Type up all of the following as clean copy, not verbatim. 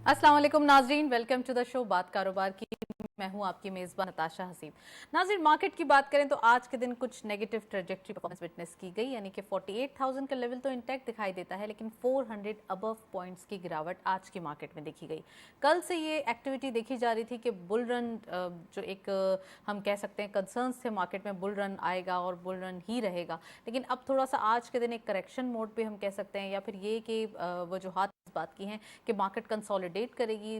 अस्सलाम वालेकुम नाजरीन, वेलकम टू द शो बात कारोबार की। मैं हूं आपकी मेज़बान नताशा हसीब। नाजरीन, मार्केट की बात करें तो आज के दिन कुछ नेगेटिव ट्रेजेक्टरी परफॉर्मेंस विटनेस की गई, यानी कि 48,000 का लेवल तो इंटैक्ट दिखाई देता है, लेकिन 400 अबव पॉइंट्स की गिरावट आज की मार्केट में देखी गई। कल से ये एक्टिविटी देखी जा रही थी कि बुल रन जो एक हम कह सकते हैं कंसर्न्स थे मार्केट में, बुल रन आएगा और बुल रन ही रहेगा, लेकिन अब थोड़ा सा आज के दिन एक करेक्शन मोड पे हम कह सकते हैं, या फिर ये कि वजूहात इस बात की हैं कि मार्केट कंसोलिडेट करेगी,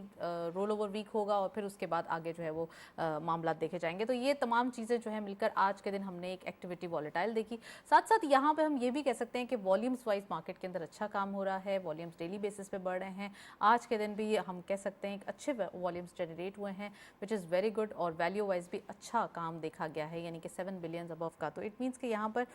रोल ओवर वीक होगा और फिर उसके बाद आगे जो है वो मामला देखे जाएंगे। तो ये तमाम चीज़ें जो है मिलकर आज के दिन हमने एक एक्टिविटी वॉलेटाइल देखी। साथ साथ यहाँ पे हम ये भी कह सकते हैं कि वॉल्यूम्स वाइज मार्केट के अंदर अच्छा काम हो रहा है, वॉल्यूम्स डेली बेसिस पे बढ़ रहे हैं। आज के दिन भी हम कह सकते हैं कि अच्छे वॉल्यूम्स जनरेट हुए हैं, विच इज़ वेरी गुड, और वैल्यू वाइज भी अच्छा काम देखा गया है, यानी कि 7 बिलियन अबव का। तो इट मीन्स कि यहाँ पर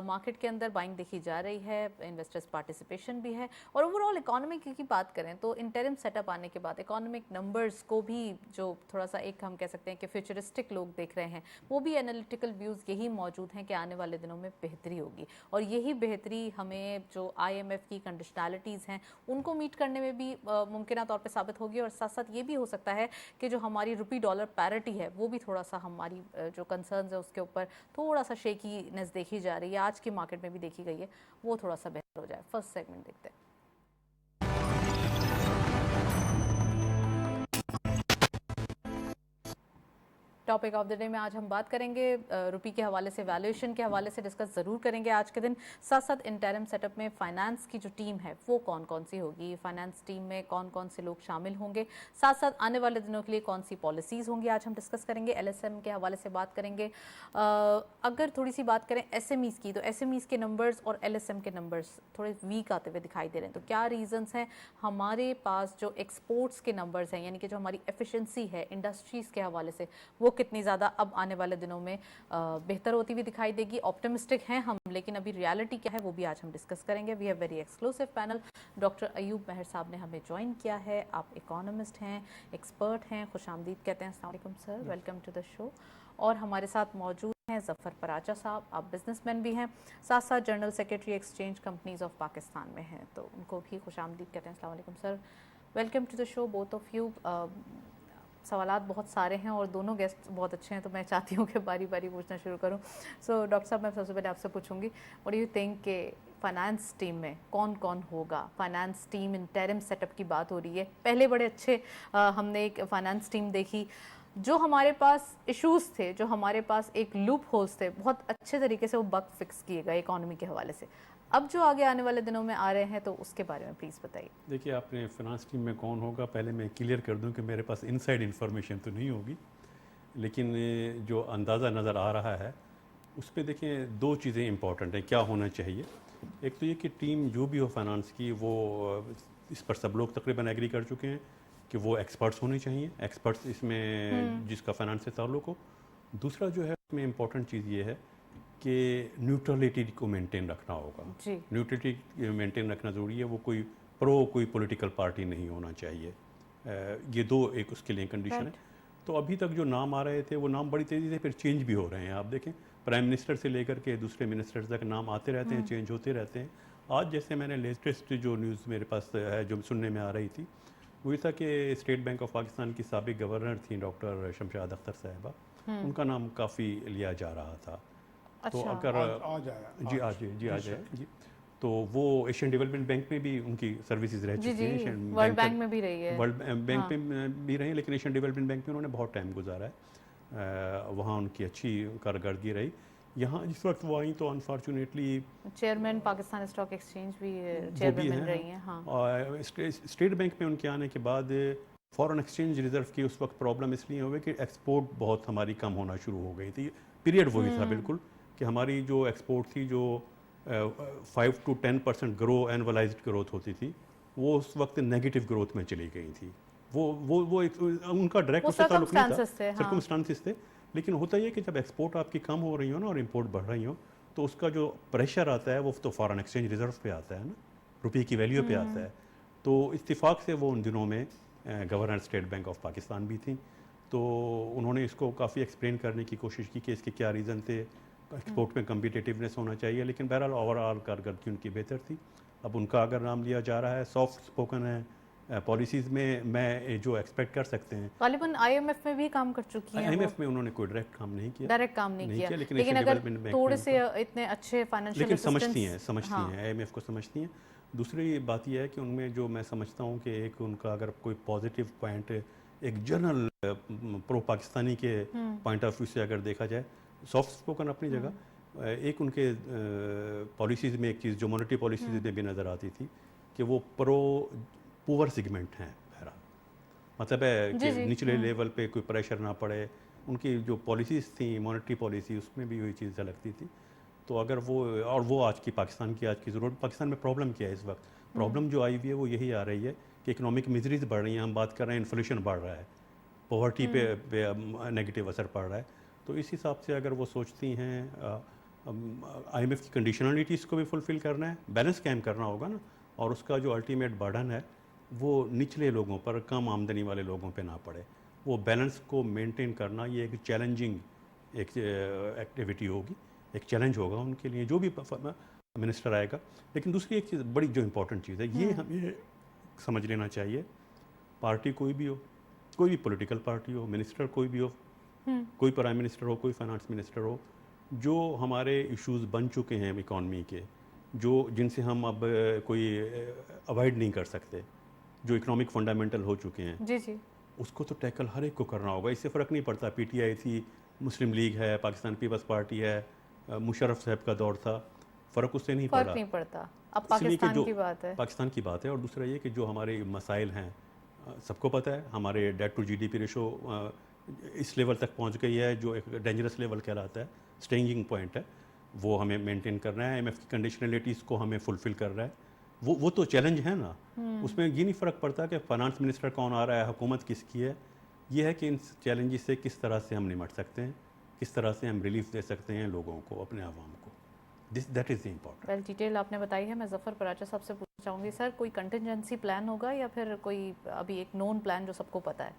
मार्केट के अंदर बाइंग देखी जा रही है, इन्वेस्टर्स पार्टिसिपेशन भी है। और ओवरऑल इकोनॉमी की बात करें तो इंटरिम सेटअप आने के बाद इकोनॉमिक नंबर्स को भी जो थोड़ा सा एक हम कह सकते हैं कि फ्यूचरिस्टिक लोग देख रहे हैं, वो भी एनालिटिकल व्यूज़ यही मौजूद हैं कि आने वाले दिनों में बेहतरी होगी, और यही बेहतरी हमें जो आईएमएफ की कंडीशनैलिटीज़ हैं उनको मीट करने में भी मुमकिन तौर पे साबित होगी। और साथ साथ ये भी हो सकता है कि जो हमारी रुपी डॉलर पैरिटी है वो भी थोड़ा सा हमारी जो कंसर्न्स है उसके ऊपर थोड़ा सा शेकीनेस देखी जा रही है, आज की मार्केट में भी देखी गई है, वो थोड़ा सा बेहतर हो जाए। फर्स्ट सेगमेंट देखते हैं। टॉपिक ऑफ द डे में आज हम बात करेंगे रुपी के हवाले से, वैल्यूएशन के हवाले से डिस्कस ज़रूर करेंगे आज के दिन। साथ साथ इंटरिम सेटअप में फाइनेंस की जो टीम है वो कौन कौन सी होगी, फाइनेंस टीम में कौन कौन से लोग शामिल होंगे, साथ साथ आने वाले दिनों के लिए कौन सी पॉलिसीज़ होंगी, आज हम डिस्कस करेंगे। एलएसएम के हवाले से बात करेंगे। अगर थोड़ी सी बात करें एसएमईज़ की, तो एसएमईज़ के नंबर्स और एलएसएम के नंबर्स थोड़े वीक आते हुए दिखाई दे रहे हैं। तो क्या रीजंस हैं? हमारे पास जो एक्सपोर्ट्स के नंबर्स हैं, यानी कि जो हमारी एफिशिएंसी है इंडस्ट्रीज़ के हवाले से, वो कितनी ज़्यादा अब आने वाले दिनों में बेहतर होती हुई दिखाई देगी। ऑप्टिमिस्टिक हैं हम, लेकिन अभी रियलिटी क्या है वो भी आज हम डिस्कस करेंगे। We have very exclusive panel. Doctor Ayub Mahar साहब ने हमें ज्वाइन किया है। आप इकोनॉमिस्ट हैं, एक्सपर्ट हैं, खुशामदीद कहते हैं। अस्सलाम वालेकुम sir, welcome to the show. और हमारे साथ मौजूद हैं ज़फ़र पराचा साहब, आप बिजनेसमैन भी हैं, साथ साथ general secretary exchange companies of Pakistan में हैं, तो उनको भी खुशामदीद कहते हैं। अस्सलाम वालेकुम sir, welcome to the show both of you. सवालात बहुत सारे हैं और दोनों गेस्ट बहुत अच्छे हैं, तो मैं चाहती हूँ कि बारी बारी पूछना शुरू करूँ। सो डॉक्टर साहब, मैं सबसे पहले आपसे पूछूंगी, व्हाट डू यू थिंक के फाइनेंस टीम में कौन कौन होगा? फाइनेंस टीम इंटरिम सेटअप की बात हो रही है, पहले बड़े अच्छे हमने एक फाइनेंस टीम देखी, जो हमारे पास इश्यूज थे, जो हमारे पास एक लूप होल्स थे, बहुत अच्छे तरीके से वो बग फिक्स किए गए इकोनॉमी के हवाले से। अब जो आगे आने वाले दिनों में आ रहे हैं, तो उसके बारे में प्लीज़ बताइए। देखिए, आपने फाइनेंस टीम में कौन होगा, पहले मैं क्लियर कर दूं कि मेरे पास इनसाइड इन्फॉर्मेशन तो नहीं होगी, लेकिन जो अंदाज़ा नज़र आ रहा है उस पर देखें, दो चीज़ें इंपॉर्टेंट हैं क्या होना चाहिए। एक तो ये कि टीम जो भी हो फाइनेंस की, वो इस पर सब लोग तकरीबन एग्री कर चुके हैं कि वो एक्सपर्ट्स होने चाहिए, एक्सपर्ट्स इसमें जिसका फाइनेंस से ताल्लुक़ हो। दूसरा जो है इसमें इम्पॉर्टेंट चीज़ ये है कि न्यूट्रलिटी को मेंटेन रखना होगा। न्यूट्रलिटी मेंटेन रखना ज़रूरी है, वो कोई कोई पॉलिटिकल पार्टी नहीं होना चाहिए। ये दो एक उसके लिए कंडीशन है। तो अभी तक जो नाम आ रहे थे वो नाम बड़ी तेज़ी से फिर चेंज भी हो रहे हैं। आप देखें, प्राइम मिनिस्टर से लेकर के दूसरे मिनिस्टर्स तक नाम आते रहते हैं, चेंज होते रहते हैं। आज जैसे मैंने लेटेस्ट जो न्यूज़ मेरे पास है, जो सुनने में आ रही थी, वो ये था कि स्टेट बैंक ऑफ पाकिस्तान की साबिक गवर्नर थी डॉक्टर शमशाद अख्तर साहिबा, उनका नाम काफ़ी लिया जा रहा था। तो अच्छा। अगर आज आया जी आज जी आज है जी, तो वो एशियन डेवलपमेंट बैंक में भी उनकी सर्विसेज रह जी चुकी जी, हैं, एशियन वर्ल्ड बैंक में भी रही है। वर्ल्ड बैंक हाँ। में भी रही हैं, लेकिन एशियन डेवलपमेंट बैंक में उन्होंने बहुत टाइम गुजारा है। वहाँ उनकी अच्छी कारकर्दगी रही। यहाँ जिस वक्त वो आई तो unfortunately chairman Pakistan stock exchange भी वो भी चेयरमैन हैं। रही हैं। हाँ। और स्टेट बैंक में उनके आने के बाद फॉरेन एक्सचेंज रिजर्व की उस वक्त प्रॉब्लम इसलिए हुई कि एक्सपोर्ट बहुत हमारी कम होना शुरू हो गई थी। पीरियड वही था बिल्कुल कि हमारी जो एक्सपोर्ट थी, जो 5 to 10% ग्रो एनवलाइज्ड ग्रोथ होती थी, वो उस वक्त नेगेटिव ग्रोथ में चली गई थी। वो एक उनका डायरेक्ट वो उससे ताल्लुक नहीं था, सर्कमस्टांसेस थे। हाँ। सर्कमस्टांसिस थे। लेकिन होता ये कि जब एक्सपोर्ट आपकी कम हो रही हो ना और इंपोर्ट बढ़ रही हो, तो उसका जो प्रेशर आता है वो तो फॉरेन एक्सचेंज रिजर्व पे आता है ना, रुपये की वैल्यू पे आता है। तो इत्तेफाक से वो उन दिनों में governor state bank of Pakistan भी थी, तो उन्होंने इसको काफ़ी एक्सप्लेन करने की कोशिश की कि इसके क्या रीज़न थे, एक्सपोर्ट में कम्पिटिटिवनेस होना चाहिए, लेकिन बहरहाल ओवरऑल कारकर्दगी उनकी बेहतर थी। अब उनका अगर नाम लिया जा रहा है, सॉफ्ट स्पोकन है, पॉलिसीज़ में मैं जो एक्सपेक्ट कर सकते हैं। गालिबन आईएमएफ में भी काम कर चुकी हैं वो। आईएमएफ में उन्होंने कोई डायरेक्ट काम नहीं किया, डायरेक्ट काम नहीं किया, लेकिन लेकिन एशियन अगर डेवलपमेंट बैंक थोड़े में से इतने अच्छे फाइनेंशियल लेकिन असिस्टेंस, समझती हाँ, हैं आईएमएफ को समझती हैं। दूसरी बात यह है कि उनमें जो मैं समझता हूँ कि एक उनका अगर कोई पॉजिटिव पॉइंट एक जनरल प्रो पाकिस्तानी के पॉइंट ऑफ व्यू से अगर देखा जाए, सॉफ्ट स्पोकन अपनी जगह, एक उनके पॉलिसीज़ में एक चीज़ जो मॉनेटरी पॉलिसीज़ में भी नज़र आती थी कि वो प्रो पुअर सेगमेंट हैं। बहरहाल मतलब है जी कि जी, निचले लेवल पे कोई प्रेशर ना पड़े। उनकी जो पॉलिसीज़ थी मॉनेटरी पॉलिसी, उसमें भी वही चीज़ झलकती थी। तो अगर वो आज की पाकिस्तान की आज की ज़रूरत, पाकिस्तान में प्रॉब्लम क्या है इस वक्त? प्रॉब्लम जो आई हुई है वो यही आ रही है कि इकोनॉमिक मिजरीज बढ़ रही हैं। हम बात कर रहे हैं इन्फ्लेशन बढ़ रहा है, पॉवर्टी पे नेगेटिव असर पड़ रहा है। तो इस हिसाब से अगर वो सोचती हैं आईएमएफ की कंडीशनलिटीज़ को भी फुलफ़िल करना है, बैलेंस कायम करना होगा ना, और उसका जो अल्टीमेट बर्डन है वो निचले लोगों पर, कम आमदनी वाले लोगों पे ना पड़े। वो बैलेंस को मेंटेन करना ये एक चैलेंजिंग एक एक्टिविटी होगी, एक चैलेंज होगा उनके लिए, जो भी मिनिस्टर आएगा। लेकिन दूसरी एक चीज़ बड़ी जो इम्पोर्टेंट चीज़ है, ये हमें समझ लेना चाहिए, पार्टी कोई भी हो, कोई भी पॉलिटिकल पार्टी हो, मिनिस्टर कोई भी हो, कोई प्राइम मिनिस्टर हो, कोई फाइनेंस मिनिस्टर हो, जो हमारे इश्यूज बन चुके हैं इकॉनमी के, जो जिनसे हम अब कोई अवॉइड नहीं कर सकते, जो इकोनॉमिक फंडामेंटल हो चुके हैं, जी जी, उसको तो टैकल हर एक को करना होगा। इससे फ़र्क नहीं पड़ता पीटीआई थी, मुस्लिम लीग है, पाकिस्तान पीपल्स पार्टी है, मुशर्रफ साहब का दौर था, फ़र्क उससे नहीं फर्क पड़ा। नहीं पड़ता, अब इसलिए कि पाकिस्तान जो की बात है। पाकिस्तान की बात है, और दूसरा ये कि जो हमारे मसाइल हैं, सबको पता है हमारे डेट टू जीडीपी रेशो इस लेवल तक पहुंच गई है जो एक डेंजरस लेवल कहलाता है, स्टेंजिंग पॉइंट है। वो हमें मेंटेन करना है, आईएमएफ की कंडीशनलिटीज़ को हमें फुलफ़िल कर रहा है। वो तो चैलेंज है ना। उसमें ये नहीं फ़र्क पड़ता कि फाइनेंस मिनिस्टर कौन आ रहा है, हुकूमत किसकी है। ये है कि इन चैलेंजेस से किस तरह से हम निपट सकते हैं, किस तरह से हम रिलीफ दे सकते हैं लोगों को, अपने आवाम को। That is important. Well detail आपने बताई है। मैं जफ़र पराचा साहब से पूछना चाहूँगी, सर कोई कंटिजेंसी प्लान होगा या फिर कोई अभी एक नोन प्लान जो सबको पता है?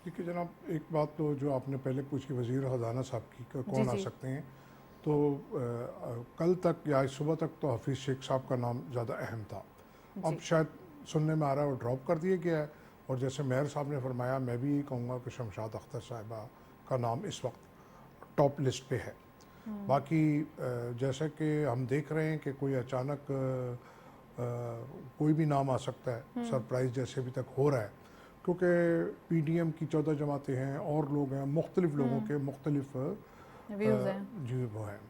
देखिए जनाब, एक बात तो जो आपने पहले पूछी वज़ीर ख़ज़ाना साहब की जी कौन आ जी, सकते हैं, तो कल तक या आज सुबह तक तो हफीज़ शेख साहब का नाम ज़्यादा अहम था। अब जी शायद सुनने में आ रहा है वो ड्रॉप कर दिया गया है। और जैसे मेयर साहब ने फरमाया, मैं भी कहूँगा कि शमशाद अख्तर साहिबा का नाम इस वक्त टॉप लिस्ट पे है। बाकी जैसे कि हम देख रहे हैं कि कोई अचानक कोई भी नाम आ सकता है, सरप्राइज़ जैसे अभी तक हो रहा है, क्योंकि पीडीएम की 14 जमातें हैं और लोग हैं, मुख्तलिफ लोगों के मुख्तलिफ व्यूज़ हैं। जी वो हैं।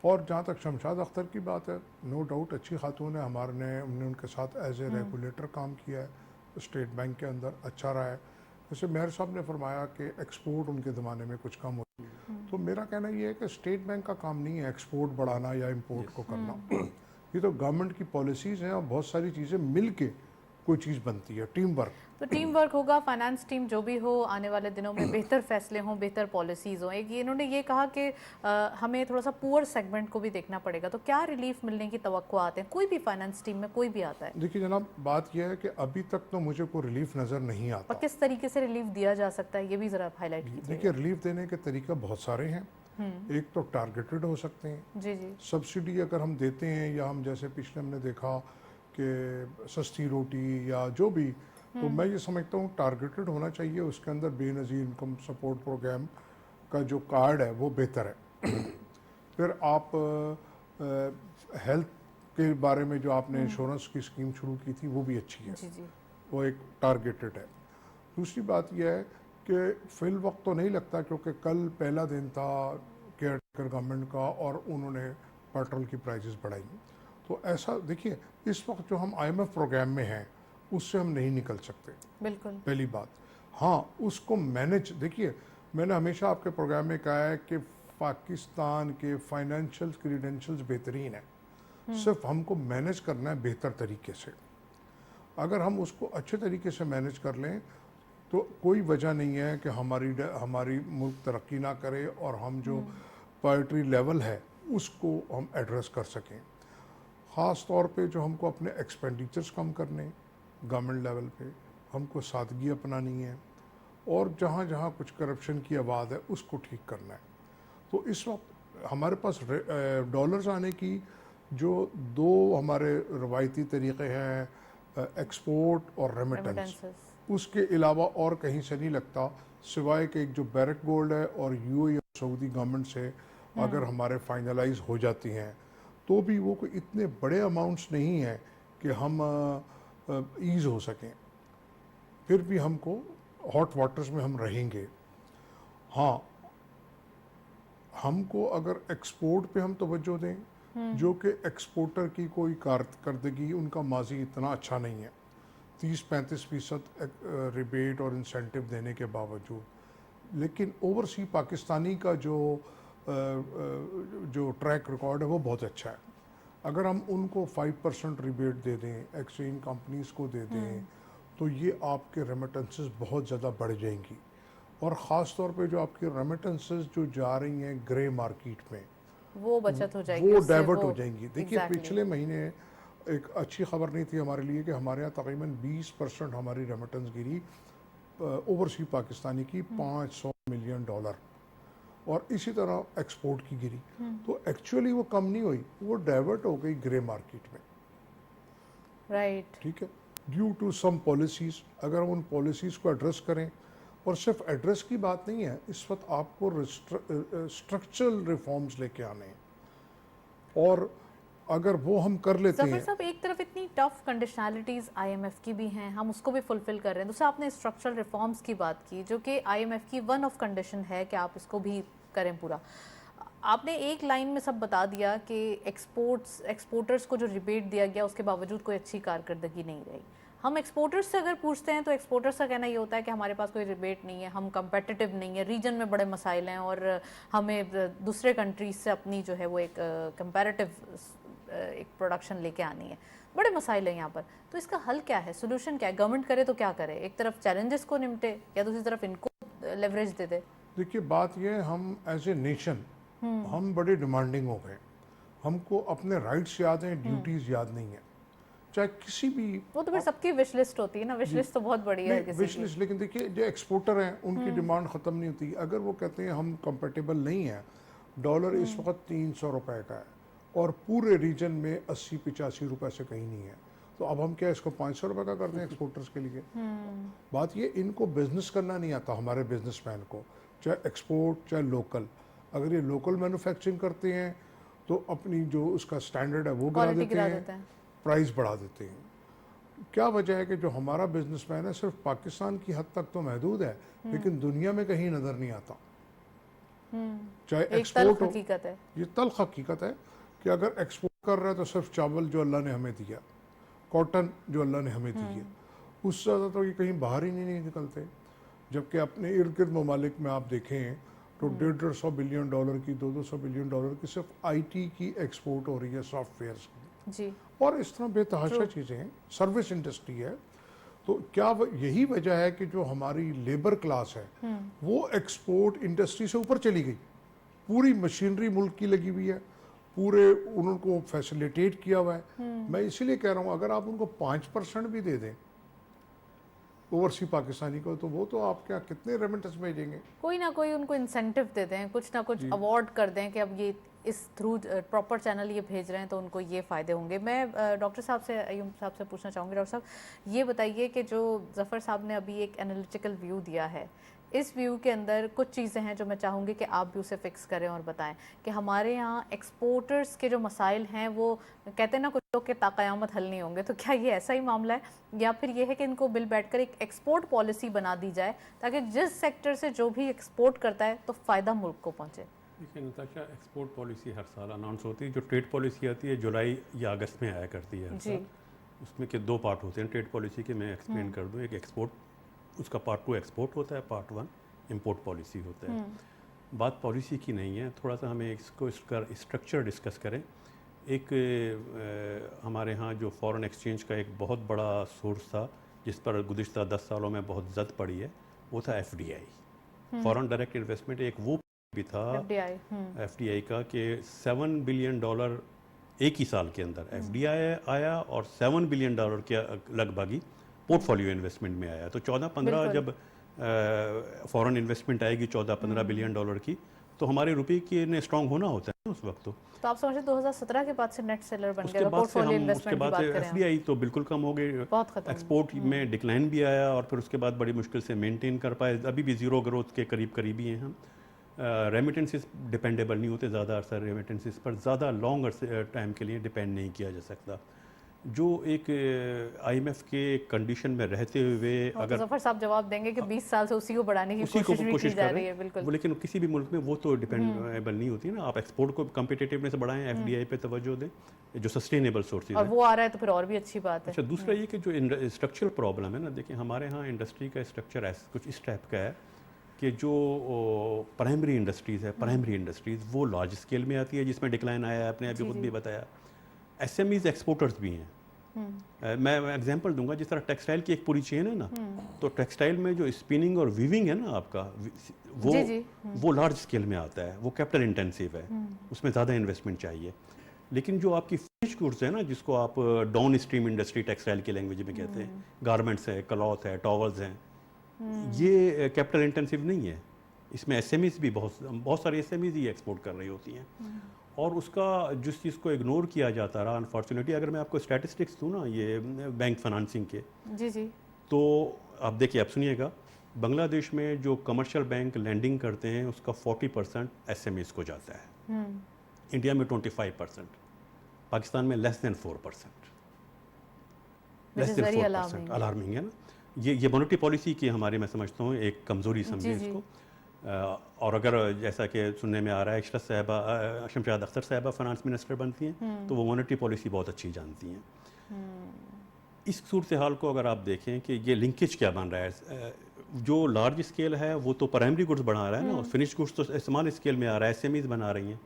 और जहाँ तक शमशाद अख्तर की बात है, नो डाउट अच्छी खातून है, हमने उनके साथ एज ए रेगुलेटर काम किया है स्टेट बैंक के अंदर, अच्छा रहा है। जैसे मेयर साहब ने फरमाया कि एक्सपोर्ट उनके ज़माने में कुछ कम होती, तो मेरा कहना ये है कि स्टेट बैंक का काम नहीं है एक्सपोर्ट बढ़ाना या इंपोर्ट को करना। ये तो गवर्नमेंट की पॉलिसीज़ हैं और बहुत सारी चीज़ें मिल के कोई चीज़ बनती है, टीम वर्क। तो टीम वर्क होगा, फाइनेंस टीम जो भी हो, आने वाले दिनों में बेहतर फैसले हों, बेहतर पॉलिसीज़ हों। एक इन्होंने ये कहा कि हमें थोड़ा सा पुअर सेगमेंट को भी देखना पड़ेगा, तो क्या रिलीफ मिलने की तवक्कुआत हैं? कोई भी फाइनेंस टीम में कोई भी आता है, देखिए जनाब, बात यह है कि अभी तक तो मुझे कोई रिलीफ नज़र नहीं और आता। किस तरीके से रिलीफ दिया जा सकता है, ये भी ज़रा हाईलाइट कीजिए। देखिए, रिलीफ देने के तरीका बहुत सारे हैं। एक तो टारगेटेड हो सकते हैं, जी जी, सब्सिडी अगर हम देते हैं, या हम जैसे पिछले हमने देखा कि सस्ती रोटी या जो भी, तो मैं ये समझता हूँ टारगेटेड होना चाहिए। उसके अंदर बेनज़ीर इनकम सपोर्ट प्रोग्राम का जो कार्ड है वो बेहतर है। फिर आप हेल्थ के बारे में जो आपने इंश्योरेंस की स्कीम शुरू की थी वो भी अच्छी है, जी जी, वो एक टारगेटेड है। दूसरी बात यह है कि फिल वक्त तो नहीं लगता, क्योंकि कल पहला दिन था केयर गवर्नमेंट का और उन्होंने पेट्रोल की प्राइसेस बढ़ाई। तो ऐसा देखिए, इस वक्त जो हम आईएमएफ प्रोग्राम में हैं उससे हम नहीं निकल सकते, बिल्कुल। पहली बात। हाँ, उसको मैनेज, देखिए मैंने हमेशा आपके प्रोग्राम में कहा है कि पाकिस्तान के फाइनेंशियल क्रीडेंशियल्स बेहतरीन है, सिर्फ हमको मैनेज करना है बेहतर तरीके से। अगर हम उसको अच्छे तरीके से मैनेज कर लें तो कोई वजह नहीं है कि हमारी मुल्क तरक्की ना करे और हम जो पोइट्री लेवल है उसको हम एड्रेस कर सकें। ख़ास तौर पे जो हमको अपने एक्सपेंडिचर्स कम करने, गवर्नमेंट लेवल पे हमको सादगी अपनानी है, और जहाँ जहाँ कुछ करप्शन की आवाज़ है उसको ठीक करना है। तो इस वक्त हमारे पास डॉलर्स आने की जो दो हमारे रवायती तरीक़े हैं, एक्सपोर्ट और रेमिटेंस। Remittances। उसके अलावा और कहीं से नहीं लगता, सिवाय कि एक जो बैरक गोल्ड है और यूएई और सऊदी गवर्नमेंट से अगर हमारे फाइनलाइज हो जाती हैं, तो भी वो कोई इतने बड़े अमाउंट्स नहीं हैं कि हम ईज हो सकें। फिर भी हमको हॉट वाटर्स में हम रहेंगे। हाँ, हमको अगर एक्सपोर्ट पे हम तवज्जो दें, जो कि एक्सपोर्टर की कोई कारकर्दगी उनका माजी इतना अच्छा नहीं है, 30-35% रिबेट और इंसेंटिव देने के बावजूद, लेकिन ओवरसी पाकिस्तानी का जो ट्रैक रिकॉर्ड है वो बहुत अच्छा है। अगर हम उनको 5% रिबेट दे दें, एक्सचेंज कंपनीज को दे दें, तो ये आपके रेमिटेंसेस बहुत ज़्यादा बढ़ जाएंगी। और ख़ास तौर पे जो आपकी रेमिटेंसेस जो जा रही हैं ग्रे मार्केट में, वो बचत हो जाएगी, वो उससे डाइवर्ट वो हो जाएंगी। देखिए exactly। पिछले महीने एक अच्छी खबर नहीं थी हमारे लिए कि हमारे यहाँ तकरीबन 20% हमारी रेमिटेंस गिरी ओवरसी पाकिस्तानी की, $500 मिलियन, और इसी तरह एक्सपोर्ट की गिरी। तो एक्चुअली वो कम नहीं हुई, वो डाइवर्ट हो गई ग्रे मार्केट में। राइट। ठीक है, ड्यू टू सम पॉलिसीज़। अगर हम उन पॉलिसीज़ को एड्रेस करें, और सिर्फ एड्रेस की बात नहीं है, इस वक्त आपको स्ट्रक्चरल रिफॉर्म्स लेके आने हैं, और अगर वो हम कर लेते जफर हैं। साहब, एक तरफ इतनी टफ कंडीशनैलिटीज आईएमएफ की भी हैं, हम उसको भी फुलफिल कर रहे हैं, दूसरा आपने स्ट्रक्चरल रिफॉर्म्स की बात की जो कि आईएमएफ की वन ऑफ कंडीशन है कि आप इसको भी करें पूरा। आपने एक लाइन में सब बता दिया कि एक्सपोर्टर्स को जो रिबेट दिया गया उसके बावजूद कोई अच्छी कारकर्दगी नहीं रही। हम एक्सपोर्टर्स से अगर पूछते हैं तो एक्सपोर्टर्स का कहना ये होता है कि हमारे पास कोई रिबेट नहीं है, हम कंपेटिटिव नहीं है, रीजन में बड़े मसाइल हैं और हमें दूसरे कंट्रीज से अपनी जो है वो एक कंपैरेटिव एक प्रोडक्शन लेके आनी है, बड़े मसाइल हैं यहाँ पर। तो इसका हल क्या है, सोल्यूशन क्या है? गवर्नमेंट करे तो क्या करे? एक तरफ चैलेंजेस को निपटे या दूसरी तरफ इनको लेवरेज दे दे? देखिए बात ये है, हम एज ए नेशन हम बड़े डिमांडिंग हो गए। हमको अपने राइट्स याद हैं, ड्यूटीज़ याद नहीं है। चाहे किसी भी, वो तो फिर सबकी विश लिस्ट होती है ना, विश लिस्ट तो बहुत बड़ी है किसी विश की। लिस्ट, लेकिन देखिए जो एक्सपोर्टर हैं उनकी डिमांड ख़त्म नहीं होती। अगर वो कहते हैं हम कंपेटेबल नहीं है, डॉलर इस वक्त 300 रुपए का है और पूरे रीजन में 80-85 रुपए से कहीं नहीं है, तो अब हम क्या इसको 500 रुपए का कर दें एक्सपोर्टर्स के लिए? बात ये, इनको बिजनेस करना नहीं आता हमारे बिजनेसमैन को, चाहे एक्सपोर्ट चाहे लोकल। अगर ये लोकल मैन्युफैक्चरिंग करते हैं तो अपनी जो उसका स्टैंडर्ड है वो गिरा क्वालिटी देते गिरा हैं, देते हैं। प्राइस बढ़ा देते हैं। क्या वजह है कि जो हमारा बिजनेसमैन है सिर्फ पाकिस्तान की हद तक तो महदूद है, लेकिन दुनिया में कहीं नज़र नहीं आता। चाहे एक एक्सपोर्ट तल्ख हो, हकीकत है। ये तल्ख हकीकत है कि अगर एक्सपोर्ट कर रहा है तो सिर्फ चावल जो अल्लाह ने हमें दिया, कॉटन जो अल्लाह ने हमें दी है, उससे ज़्यादा तो ये कहीं बाहर ही नहीं निकलते। जबकि अपने इर्द गिर्द ममालिक में आप देखें तो 150 बिलियन डॉलर की, 200 बिलियन डॉलर की सिर्फ आईटी की एक्सपोर्ट हो रही है, सॉफ्टवेयर्स की, जी। और इस तरह बेतहाशा चीज़ें हैं। सर्विस इंडस्ट्री है। तो क्या यही वजह है कि जो हमारी लेबर क्लास है वो एक्सपोर्ट इंडस्ट्री से ऊपर चली गई? पूरी मशीनरी मुल्क की लगी हुई है, पूरे उनको फैसिलिटेट किया हुआ है। मैं इसीलिए कह रहा हूँ, अगर आप उनको 5% भी दे दें ओवरसी पाकिस्तानी को, तो वो तो आप क्या कितने रेमिटेंस भेजेंगे? कोई ना कोई उनको इंसेंटिव दे दें, कुछ ना कुछ अवार्ड कर दें कि अब ये इस थ्रू प्रॉपर चैनल ये भेज रहे हैं तो उनको ये फ़ायदे होंगे। मैं डॉक्टर साहब से, अयूम साहब से पूछना चाहूँगी। डॉक्टर साहब ये बताइए कि जो ज़फ़र साहब ने अभी एक एनालिटिकल व्यू दिया है, इस व्यू के अंदर कुछ चीज़ें हैं जो मैं चाहूँगी कि आप भी उसे फिक्स करें और बताएं कि हमारे यहाँ एक्सपोर्टर्स के जो मसाइल हैं वो कहते हैं ना कुछ लोग के ताक़यामत हल नहीं होंगे, तो क्या ये ऐसा ही मामला है या फिर ये है कि इनको बिल बैठकर एक एक्सपोर्ट पॉलिसी बना दी जाए ताकि जिस सेक्टर से जो भी एक्सपोर्ट करता है तो फ़ायदा मुल्क को पहुँचे? देखिए नताशा, एक्सपोर्ट पॉलिसी हर साल अनाउंस होती है। जो ट्रेड पॉलिसी आती है जुलाई या अगस्त में आया करती है हर साल। उसमें के 2 पार्ट होते हैं ट्रेड पॉलिसी के, मैं एक्सप्लेन कर दूँ। एक एक्सपोर्ट, उसका पार्ट 2 एक्सपोर्ट होता है, पार्ट 1 इम्पोर्ट पॉलिसी होता है। बात पॉलिसी की नहीं है, थोड़ा सा हमें इसको इसका स्ट्रक्चर डिस्कस करें। एक हमारे यहाँ जो फॉरेन एक्सचेंज का एक बहुत बड़ा सोर्स था जिस पर गुज़िश्ता 10 सालों में बहुत ज़द पड़ी है, वो था FDI, फॉरेन डायरेक्ट इन्वेस्टमेंट। एक वो भी था FDI का कि $7 बिलियन एक ही साल के अंदर FDI आया और $7 बिलियन के लगभग ही पोर्टफोलियो इन्वेस्टमेंट में आया। तो 14-15 जब फॉरेन इन्वेस्टमेंट आएगी 14-15 बिलियन डॉलर की, तो हमारे रुपये की ने स्ट्रॉन्ग होना होता है। उस वक्त तो आप समझते 2017 के बाद से नेट सेलर बन उसके गए, बाद से पोर्टफोलियो उसके इन्वेस्टमेंट की बाद बात से करें हम। एफडीआई तो बिल्कुल कम हो गई, बहुत खत्म। एक्सपोर्ट में डिक्लाइन भी आया और फिर उसके बाद बड़ी मुश्किल से मेंटेन कर पाए, अभी भी ज़ीरो ग्रोथ के करीब ही हैं हम। रेमिटेंसेस डिपेंडेबल नहीं होते ज़्यादा अरसा, रेमिटेंसेस पर ज़्यादा लॉन्ग टाइम के लिए डिपेंड नहीं किया जा सकता। जो एक आईएमएफ के कंडीशन में रहते हुए तो अगर जफर साहब जवाब देंगे कि 20 साल से उसी को बढ़ाने की उसी को कोशिश भी की कोशिश जा कर रही रहे है, हैं बिल्कुल। वो, लेकिन किसी भी मुल्क में वो तो डिपेंडेबल नहीं होती ना। आप एक्सपोर्ट को कम्पिटिटिवनेस बढ़ाएं, एफडीआई पे तवज्जो दें, जो सस्टेनेबल सोर्सेज और है। वो आ रहा है तो फिर और भी अच्छी बात है। अच्छा, दूसरा ये कि जो स्ट्रक्चरल प्रॉब्लम है ना, देखिए हमारे यहाँ इंडस्ट्री का स्ट्रक्चर कुछ इस टाइप का है कि जो प्राइमरी इंडस्ट्रीज़ है, प्राइमरी इंडस्ट्रीज़ वो लार्ज स्केल में आती है जिसमें डिक्लाइन आया है, आपने अभी खुद भी बताया। एसएमईज एक्सपोर्टर्स भी हैं। मैं एग्जांपल दूंगा, जिस तरह टेक्सटाइल की एक पूरी चेन है ना, तो टेक्सटाइल में जो स्पिनिंग और वीविंग है ना आपका, वो लार्ज स्केल में आता है, वो कैपिटल इंटेंसिव है, उसमें ज़्यादा इन्वेस्टमेंट चाहिए। लेकिन जो आपकी फिनिश गुड्स है ना, जिसको आप डाउन स्ट्रीम इंडस्ट्री टेक्सटाइल की लैंग्वेज में कहते हैं, गारमेंट्स है, क्लॉथ है, टॉवल्स हैं, ये कैपिटल इंटेंसिव नहीं है। इसमें एसएमईज भी बहुत सारी एसएमईज ही एक्सपोर्ट कर रही होती हैं। और उसका जिस चीज़ को इग्नोर किया जाता रहा, अनफॉर्चुनेटली, अगर मैं आपको स्टैटिस्टिक्स दूँ ना ये बैंक फाइनेंसिंग के, जी, तो आप देखिए, आप सुनिएगा, बांग्लादेश में जो कमर्शियल बैंक लैंडिंग करते हैं उसका 40% एसएमईज को जाता है, इंडिया में 25%, पाकिस्तान में less than 4%, less than 4%। Alarming है ना। ये मॉनेटरी पॉलिसी की हमारी, मैं समझता हूँ, एक कमज़ोरी समझे इसको। और अगर जैसा कि सुनने में आ रहा है शमशाद अख्तर साहबा फाइनेंस मिनिस्टर बनती हैं, तो वो मॉनेटरी पॉलिसी बहुत अच्छी जानती हैं। इस सूरत हाल को अगर आप देखें कि ये लिंकेज क्या बन रहा है, जो लार्ज स्केल है वो तो प्राइमरी गुड्स बना रहा है ना, और फिनिश गुड्स तो स्मॉल स्केल में आ रहा है, एसएमईज बना रही हैं।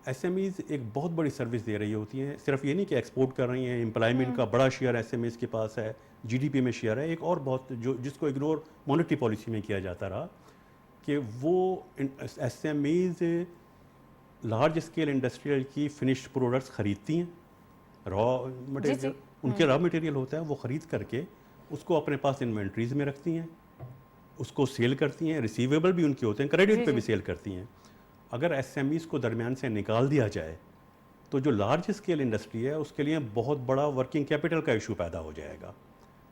एसएमईज एक बहुत बड़ी सर्विस दे रही होती हैं, सिर्फ ये नहीं कि एक्सपोर्ट कर रही हैं, एम्प्लॉयमेंट का बड़ा शेयर एसएमईज के पास है, जीडीपी में शेयर है। एक और बहुत जिसको इग्नोर मॉनेटरी पॉलिसी में किया जाता रहा, कि वो एसएमईज लार्ज स्केल इंडस्ट्रियल की फिनिश्ड प्रोडक्ट्स खरीदती हैं, रॉ मटेरियल, उनके रॉ मटेरियल होता है, वो ख़रीद करके उसको अपने पास इन्वेंट्रीज में रखती हैं, उसको सेल करती हैं, रिसीवेबल भी उनके होते हैं, क्रेडिट पे भी सेल करती हैं। अगर एसएमईज को दरमियान से निकाल दिया जाए तो जो लार्ज स्केल इंडस्ट्री है उसके लिए बहुत बड़ा वर्किंग कैपिटल का इशू पैदा हो जाएगा।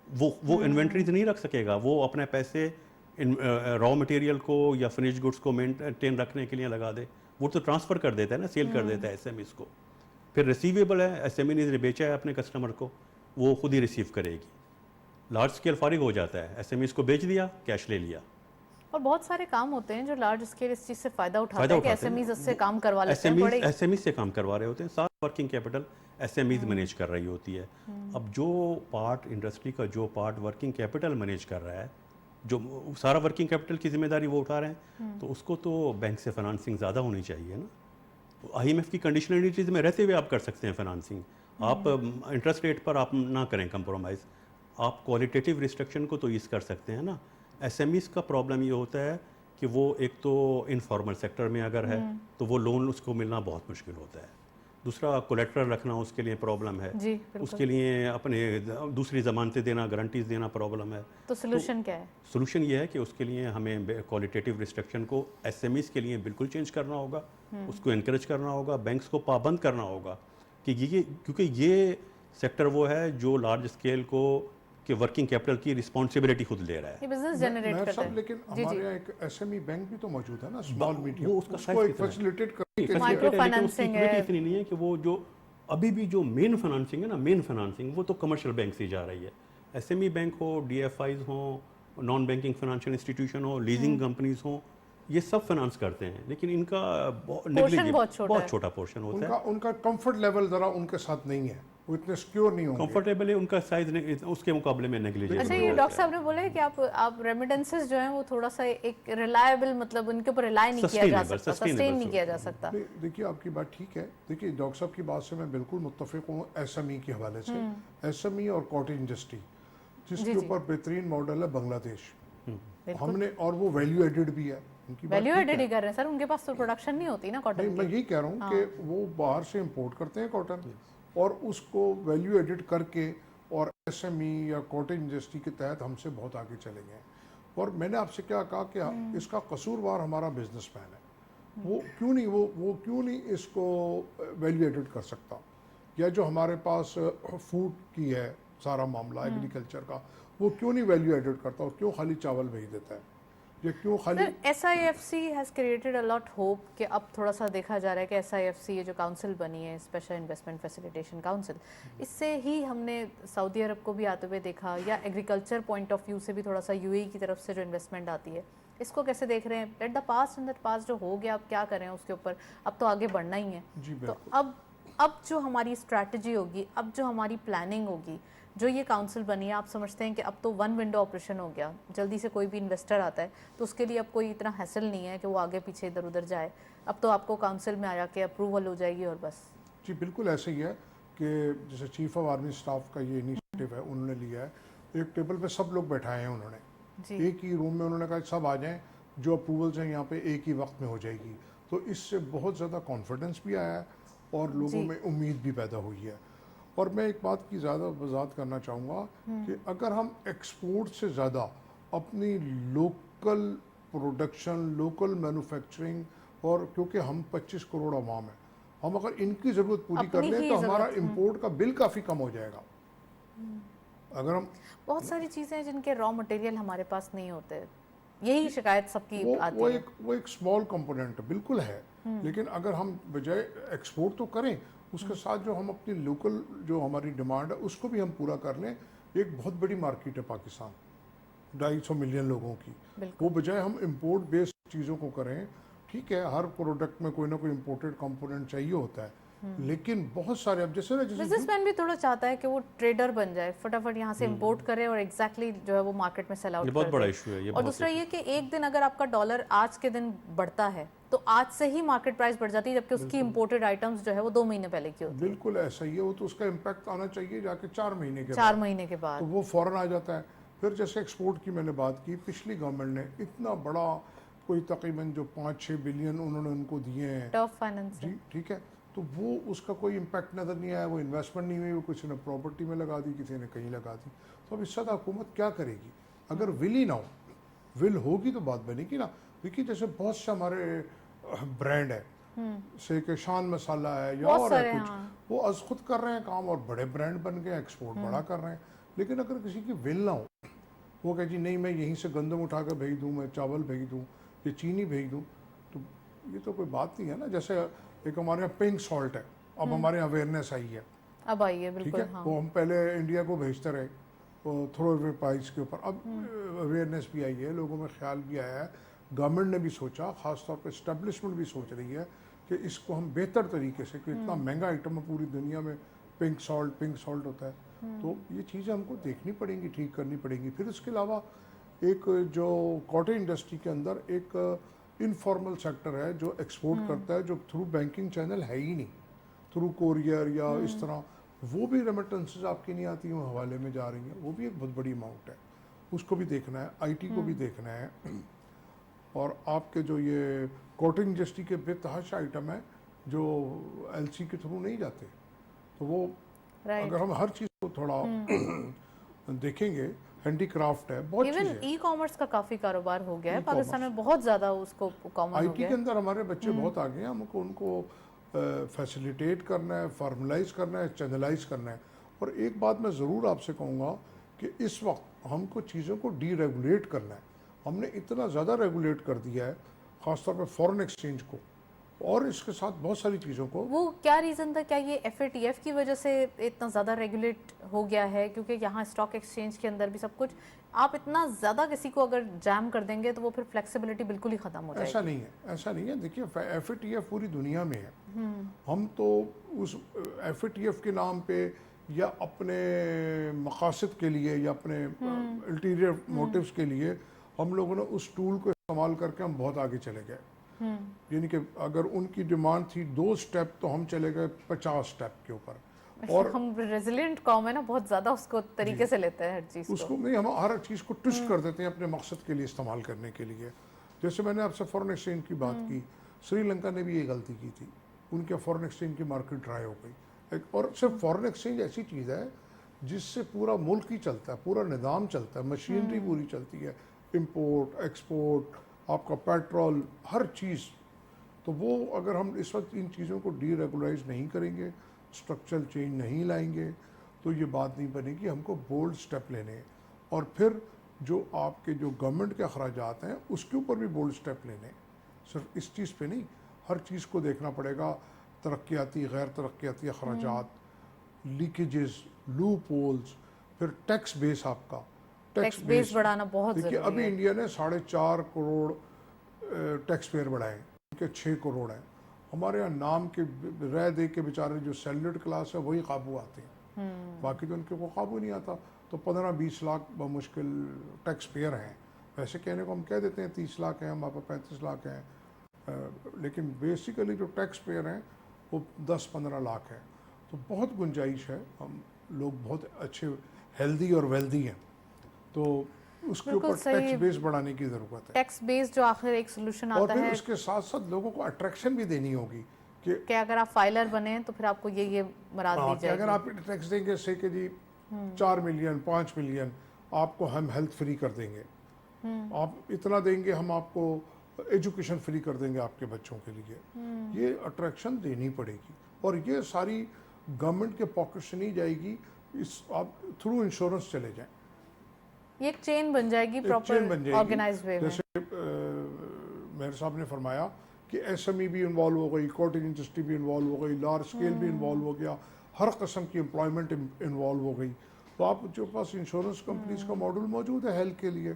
वो इन्वेंट्रीज नहीं रख सकेगा, वो अपने पैसे रॉ मटेरियल को या फिनिश गुड्स को मेंटेन रखने के लिए लगा दे, वो तो ट्रांसफ़र कर देता है ना, सेल कर देता है एसएमईज को। फिर रिसीवेबल है, एसएमई ने बेचा है अपने कस्टमर को, वो खुद ही रिसीव करेगी। लार्ज स्केल फारिग हो जाता है, एसएमईज को बेच दिया, कैश ले लिया। और बहुत सारे काम होते हैं जो लार्ज स्केल इस चीज़ से फ़ायदा उठाते हैं कि एसएमईज इससे काम करवा लेते हैं, बड़े एसएमईज से काम करवा रहे होते हैं, सारा वर्किंग कैपिटल एसएमईज मैनेज कर रही होती है। अब जो पार्ट इंडस्ट्री का जो पार्ट वर्किंग कैपिटल मैनेज कर रहा है, जो सारा वर्किंग कैपिटल की जिम्मेदारी वो उठा रहे हैं, तो उसको तो बैंक से फाइनेंसिंग ज़्यादा होनी चाहिए ना। आईएमएफ की कंडीशनलिटीज़ में रहते हुए आप कर सकते हैं फाइनेंसिंग। आप इंटरेस्ट रेट पर आप ना करें कंप्रोमाइज़, आप क्वालिटेटिव रिस्ट्रिक्शन को तो ईज़ कर सकते हैं ना। एसएमईज का प्रॉब्लम ये होता है कि वो एक तो इनफॉर्मल सेक्टर में अगर है तो वो लोन उसको मिलना बहुत मुश्किल होता है। दूसरा, कोलेट्रल रखना उसके लिए प्रॉब्लम है, उसके लिए अपने दूसरी ज़मानतें देना, गारंटीज देना प्रॉब्लम है। तो सोल्यूशन क्या है? सोल्यूशन ये है कि उसके लिए हमें क्वालिटेटिव रिस्ट्रिक्शन को एसएमईज के लिए बिल्कुल चेंज करना होगा, उसको इनकरेज करना होगा, बैंक्स को पाबंद करना होगा कि ये, क्योंकि ये सेक्टर वो है जो लार्ज स्केल को कि वर्किंग कैपिटल की रिस्पॉन्सिबिलिटी खुद ले रहा है, ये बिजनेस जनरेट करता है। लेकिन हमारे यहाँ एक एसएमई बैंक भी तो मौजूद है ना, स्मॉल मीडियम, वो उसका उसको एक फैसिलिटेट करके माइक्रो फाइनेंसिंग है। इतनी नहीं है कि वो जो अभी भी जो मेन फाइनेंसिंग है ना, मेन फाइनेंसिंग वो तो कमर्शियल बैंक से जा रही है। एसएमई बैंक हो, डीएफआईज हो, नॉन बैंकिंग फाइनेंशियल इंस्टीट्यूशन हो, लीजिंग कंपनीज हो, ये सब फाइनेंस करते हैं, लेकिन इनका बहुत छोटा पोर्शन होता है। उनका कंफर्ट लेवल जरा उनके साथ नहीं है, वो इतने सिक्योर नहीं होंगे। कंफर्टेबल है, उनका साइज उसके मुकाबले में नेग्लिजिबल। अच्छा, ये डॉक्टर साहब ने बोला कि आप रेमिटेंसेस जो हैं वो थोड़ा सा एक रिलायबल, मतलब उनके ऊपर रिलाई नहीं किया जा सकता, सस्टेन नहीं किया जा सकता। देखिए, आपकी बात ठीक है। देखिए, डॉक्टर साहब की बात से मैं बिल्कुल मुत्तफिक हूँ एसएमई के हवाले से। एसएमई और कॉटेज इंडस्ट्री जिसके ऊपर बेहतरीन मॉडल है बांग्लादेश, हमने, और वो वैल्यू एडेड भी है, वैल्यू एडेड ही कर रहे हैं सर, उनके पास तो प्रोडक्शन नहीं होती ना कॉटन की। मैं यही कह रहा हूँ कि वो बाहर से इंपोर्ट करते हैं कॉटन, और उसको वैल्यू एडिट करके, और एसएमई या कॉटेज इंडस्ट्री के तहत हमसे बहुत आगे चले गए। और मैंने आपसे क्या कहा कि इसका कसूरवार हमारा बिजनेसमैन है। वो क्यों नहीं इसको वैल्यू एडेड कर सकता, या जो हमारे पास फूड की है सारा मामला एग्रीकल्चर का, वो क्यों नहीं वैल्यू एडेड करता, और क्यों खाली चावल भेज देता है, या क्यों खाली। SIFC has created a lot hope कि अब थोड़ा सा देखा जा रहा है कि SIFC ये जो काउंसिल बनी है, स्पेशल इन्वेस्टमेंट फैसिलिटेशन काउंसिल, इससे ही हमने सऊदी अरब को भी आते हुए देखा, या एग्रीकल्चर पॉइंट ऑफ व्यू से भी थोड़ा सा UAE की तरफ से जो इन्वेस्टमेंट आती है, इसको कैसे देख रहे हैं? Let the past in the past, जो हो गया अब क्या करें उसके ऊपर, अब तो आगे बढ़ना ही है। जी तो बिल्कुल। अब जो हमारी स्ट्रैटेजी होगी, अब जो हमारी प्लानिंग होगी, जो ये काउंसिल बनी है, आप समझते हैं कि अब तो वन विंडो ऑपरेशन हो गया, जल्दी से कोई भी इन्वेस्टर आता है तो उसके लिए अब कोई इतना हैसल नहीं है कि वो आगे पीछे इधर उधर जाए, अब तो आपको काउंसिल में आ के अप्रूवल हो जाएगी और बस। जी बिल्कुल ऐसे ही है कि जैसे चीफ ऑफ आर्मी स्टाफ का ये इनिशिएटिव है, उन्होंने लिया है, एक टेबल पे सब लोग बैठाए हैं उन्होंने, जी एक ही रूम में उन्होंने कहा सब आ जाएं, जो अप्रूवल्स हैं यहाँ पे एक ही वक्त में हो जाएगी। तो इससे बहुत ज़्यादा कॉन्फिडेंस भी आया है और लोगों जी। में उम्मीद भी पैदा हुई है। और मैं एक बात की ज़्यादा वजाहत करना चाहूँगा कि अगर हम एक्सपोर्ट से ज़्यादा अपनी लोकल प्रोडक्शन, लोकल मैन्युफैक्चरिंग, और क्योंकि हम 25 करोड़ अवाम हैं, हम अगर इनकी ज़रूरत पूरी कर अपनी लें ही तो हमारा ज़रूरत, इम्पोर्ट का बिल काफ़ी कम हो जाएगा। अगर हम बहुत सारी चीज़ें हैं जिनके रॉ मटेरियल हमारे पास नहीं होते, यही शिकायत सबकी आती है। वो एक स्मॉल कंपोनेंट बिल्कुल है, लेकिन अगर हम बजाय एक्सपोर्ट तो करें, उसके साथ जो हम अपनी लोकल जो हमारी डिमांड है उसको भी हम पूरा कर लें। एक बहुत बड़ी मार्केट है पाकिस्तान, 250 मिलियन लोगों की, वो बजाय हम इंपोर्ट बेस्ड चीज़ों को करें। ठीक है, हर प्रोडक्ट में कोई ना कोई इम्पोर्टेड कंपोनेंट चाहिए होता है, लेकिन बहुत सारे, अब जैसे बिजनेसमैन भी थोड़ा चाहता है कि वो ट्रेडर बन जाए, फटाफट यहाँ से इंपोर्ट करे और एग्जैक्टली जो है वो मार्केट में सेल आउट ये कर बहुत बड़ा दे। इशू है ये। और दूसरा ये कि एक दिन अगर आपका डॉलर आज के दिन बढ़ता है तो आज से ही मार्केट प्राइस बढ़ जाती है, जबकि उसकी इंपोर्टेड आइटम्स जो है वो 2 महीने पहले की होती है। बिल्कुल ऐसा ही है, वो तो उसका इम्पैक्ट आना चाहिए जाके 4 महीने के 4 महीने के तो बाद। वो फ़ौरन आ जाता है। फिर जैसे एक्सपोर्ट की मैंने बात की, पिछली गवर्नमेंट ने इतना बड़ा कोई तकरीबन जो 5-6 बिलियन उन्होंने उनको दिए हैं, टफ फाइनेंस जी ठीक है, तो वो उसका कोई इम्पैक्ट नज़र नहीं आया, वो इन्वेस्टमेंट नहीं हुई, वो किसी ने प्रॉपर्टी में लगा दी, किसी ने कहीं लगा दी। तो अब इस साथ हुकूमत क्या करेगी अगर विल ही ना हो? विल होगी तो बात बनेगी ना। देखिए जैसे बहुत से हमारे ब्रांड है, से के शान मसाला है या और है कुछ, वो अज खुद कर रहे हैं काम और बड़े ब्रांड बन गए, एक्सपोर्ट बड़ा कर रहे हैं। लेकिन अगर किसी की विल ना हो, वो कहे जी नहीं मैं यहीं से गंदम उठा कर भेज दूँ, मैं चावल भेज दूँ, ये चीनी भेज दूँ, तो ये तो कोई बात नहीं है ना। जैसे एक हमारे यहाँ पिंक सॉल्ट है, अब हमारे यहाँ अवेयरनेस आई है, अब आई है, ठीक बिल्कुल। है, हाँ। वो हम पहले इंडिया को भेजते रहे थ्रो अवे प्राइस के ऊपर, अब अवेयरनेस भी आई है, लोगों में ख्याल भी आया है, गवर्नमेंट ने भी सोचा, ख़ासतौर पर इस्टेब्लिशमेंट भी सोच रही है कि इसको हम बेहतर तरीके से, कि इतना महंगा आइटम है पूरी दुनिया में, पिंक सॉल्ट होता है, तो ये चीज़ें हमको देखनी पड़ेंगी, ठीक करनी पड़ेंगी। फिर उसके अलावा एक जो कॉटन इंडस्ट्री के अंदर एक इनफॉर्मल सेक्टर है जो एक्सपोर्ट करता है, जो थ्रू बैंकिंग चैनल है ही नहीं, थ्रू कोरियर या इस तरह, वो भी रेमिटेंसेस आपकी नहीं आती, वो हवाले में जा रही हैं, वो भी एक बहुत बड़ी अमाउंट है, उसको भी देखना है, आईटी को भी देखना है। और आपके जो ये कॉटन इंडस्ट्री के बेतहाशा आइटम है जो एलसी के थ्रू नहीं जाते, तो वो अगर हम हर चीज़ को थोड़ा देखेंगे, हैंडीक्राफ्ट है, बहुत चीज़ इवन है। ई कॉमर्स का काफी कारोबार हो गया है E-commerce। पाकिस्तान में, बहुत ज्यादा उसको कॉमन हो आईटी गया के है। अंदर हमारे बच्चे बहुत आगे हैं, हमको उनको फैसिलिटेट करना है, फॉर्मलाइज करना है, चैनलाइज करना है। और एक बात मैं ज़रूर आपसे कहूँगा कि इस वक्त हमको चीज़ों को डीरेगुलेट करना है। हमने इतना ज़्यादा रेगुलेट कर दिया है, ख़ासतौर पर फॉरेन एक्सचेंज को, और इसके साथ बहुत सारी चीज़ों को। वो क्या रीज़न था, क्या ये FATF की वजह से इतना ज़्यादा रेगुलेट हो गया है? क्योंकि यहाँ स्टॉक एक्सचेंज के अंदर भी सब कुछ, आप इतना ज़्यादा किसी को अगर जैम कर देंगे तो वो फिर फ्लेक्सिबिलिटी बिल्कुल ही ख़त्म हो जाएगी। ऐसा नहीं है। देखिए FATF पूरी दुनिया में है, हम तो उस FATF के नाम पे या अपने मकासद के लिए या अपने अल्टीरियर मोटिव्स के लिए हम लोगों ने उस टूल को इस्तेमाल करके हम बहुत आगे चले गए। यानी कि अगर उनकी डिमांड थी 2 स्टेप तो हम चले गए 50 स्टेप के ऊपर। और हम रेजिलिएंट कौम है ना, बहुत ज़्यादा उसको तरीके से लेते हैं हर चीज़ उसको नहीं, हम हर चीज़ को ट्विस्ट कर देते हैं अपने मकसद के लिए इस्तेमाल करने के लिए। जैसे मैंने आपसे फॉरेन एक्सचेंज की बात की, श्रीलंका ने भी ये गलती की थी, उनके फॉरेन एक्सचेंज की मार्केट ड्राई हो गई। और सिर्फ फॉरेन एक्सचेंज ऐसी चीज़ है जिससे पूरा मुल्क ही चलता है, पूरा निज़ाम चलता है, मशीनरी पूरी चलती है, इम्पोर्ट एक्सपोर्ट, आपका पेट्रोल, हर चीज़ तो वो अगर हम इस वक्त इन चीज़ों को डीरेगुलराइज नहीं करेंगे, स्ट्रक्चरल चेंज नहीं लाएंगे, तो ये बात नहीं बनेगी। हमको बोल्ड स्टेप लेने हैं और फिर जो आपके जो गवर्नमेंट के अखराजात हैं उसके ऊपर भी बोल्ड स्टेप लेने हैं। सिर्फ इस चीज़ पे नहीं, हर चीज़ को देखना पड़ेगा, तरक्याती गैर तरक्याती अखराजात, लीकेजेस, लूप होल्स, फिर टैक्स बेस आपका टैक्स बेस बढ़ाना बहुत देखिए जरूरी अभी है। इंडिया ने 4.5 करोड़ टैक्स पेयर बढ़ाए, उनके 6 करोड़ हैं। हमारे यहाँ नाम के रह दे के बेचारे जो सैलरीड क्लास है वही काबू आते हैं, बाकी तो उनके को काबू नहीं आता। तो 15-20 लाख मुश्किल टैक्स पेयर हैं। वैसे कहने को हम कह देते हैं 30 लाख हैं, हमारे पास 35 लाख हैं, लेकिन बेसिकली जो टैक्स पेयर हैं वो 10-15 लाख है। तो बहुत गुंजाइश है, हम लोग बहुत अच्छे हेल्दी और वेल्दी हैं, तो उसके बिल्कुल ऊपर सही। टैक्स बेस बढ़ाने की ज़रूरत है। टैक्स बेस जो आखिर एक सोल्यूशन और आता फिर है उसके साथ साथ लोगों को अट्रैक्शन भी देनी होगी कि कि अगर आप फाइलर बने तो फिर आपको ये मराद दी कि अगर जाएगी। आप टैक्स देंगे से कि जी 4 मिलियन 5 मिलियन आपको हम हेल्थ फ्री कर देंगे, आप इतना देंगे हम आपको एजुकेशन फ्री कर देंगे आपके बच्चों के लिए, ये अट्रैक्शन देनी पड़ेगी। और ये सारी गवर्नमेंट के पॉकेट से नहीं जाएगी, इस आप थ्रू इंश्योरेंस चले जाएं, ये एक चेन बन जाएगी, एक चेन प्रॉपर बन जाएगी। ऑर्गेनाइज्ड वे में। जैसे मेयर साहब ने फरमाया कि एसएमई भी इन्वॉल्व हो गई, कॉटेज इंडस्ट्री भी इन्वॉल्व हो गई, लार्ज स्केल भी इन्वॉल्व हो गया, हर किस्म की एम्प्लॉयमेंट इन्वॉल्व हो गई। तो आप जो पास इंश्योरेंस कंपनीज का मॉडल मौजूद है हेल्थ के लिए,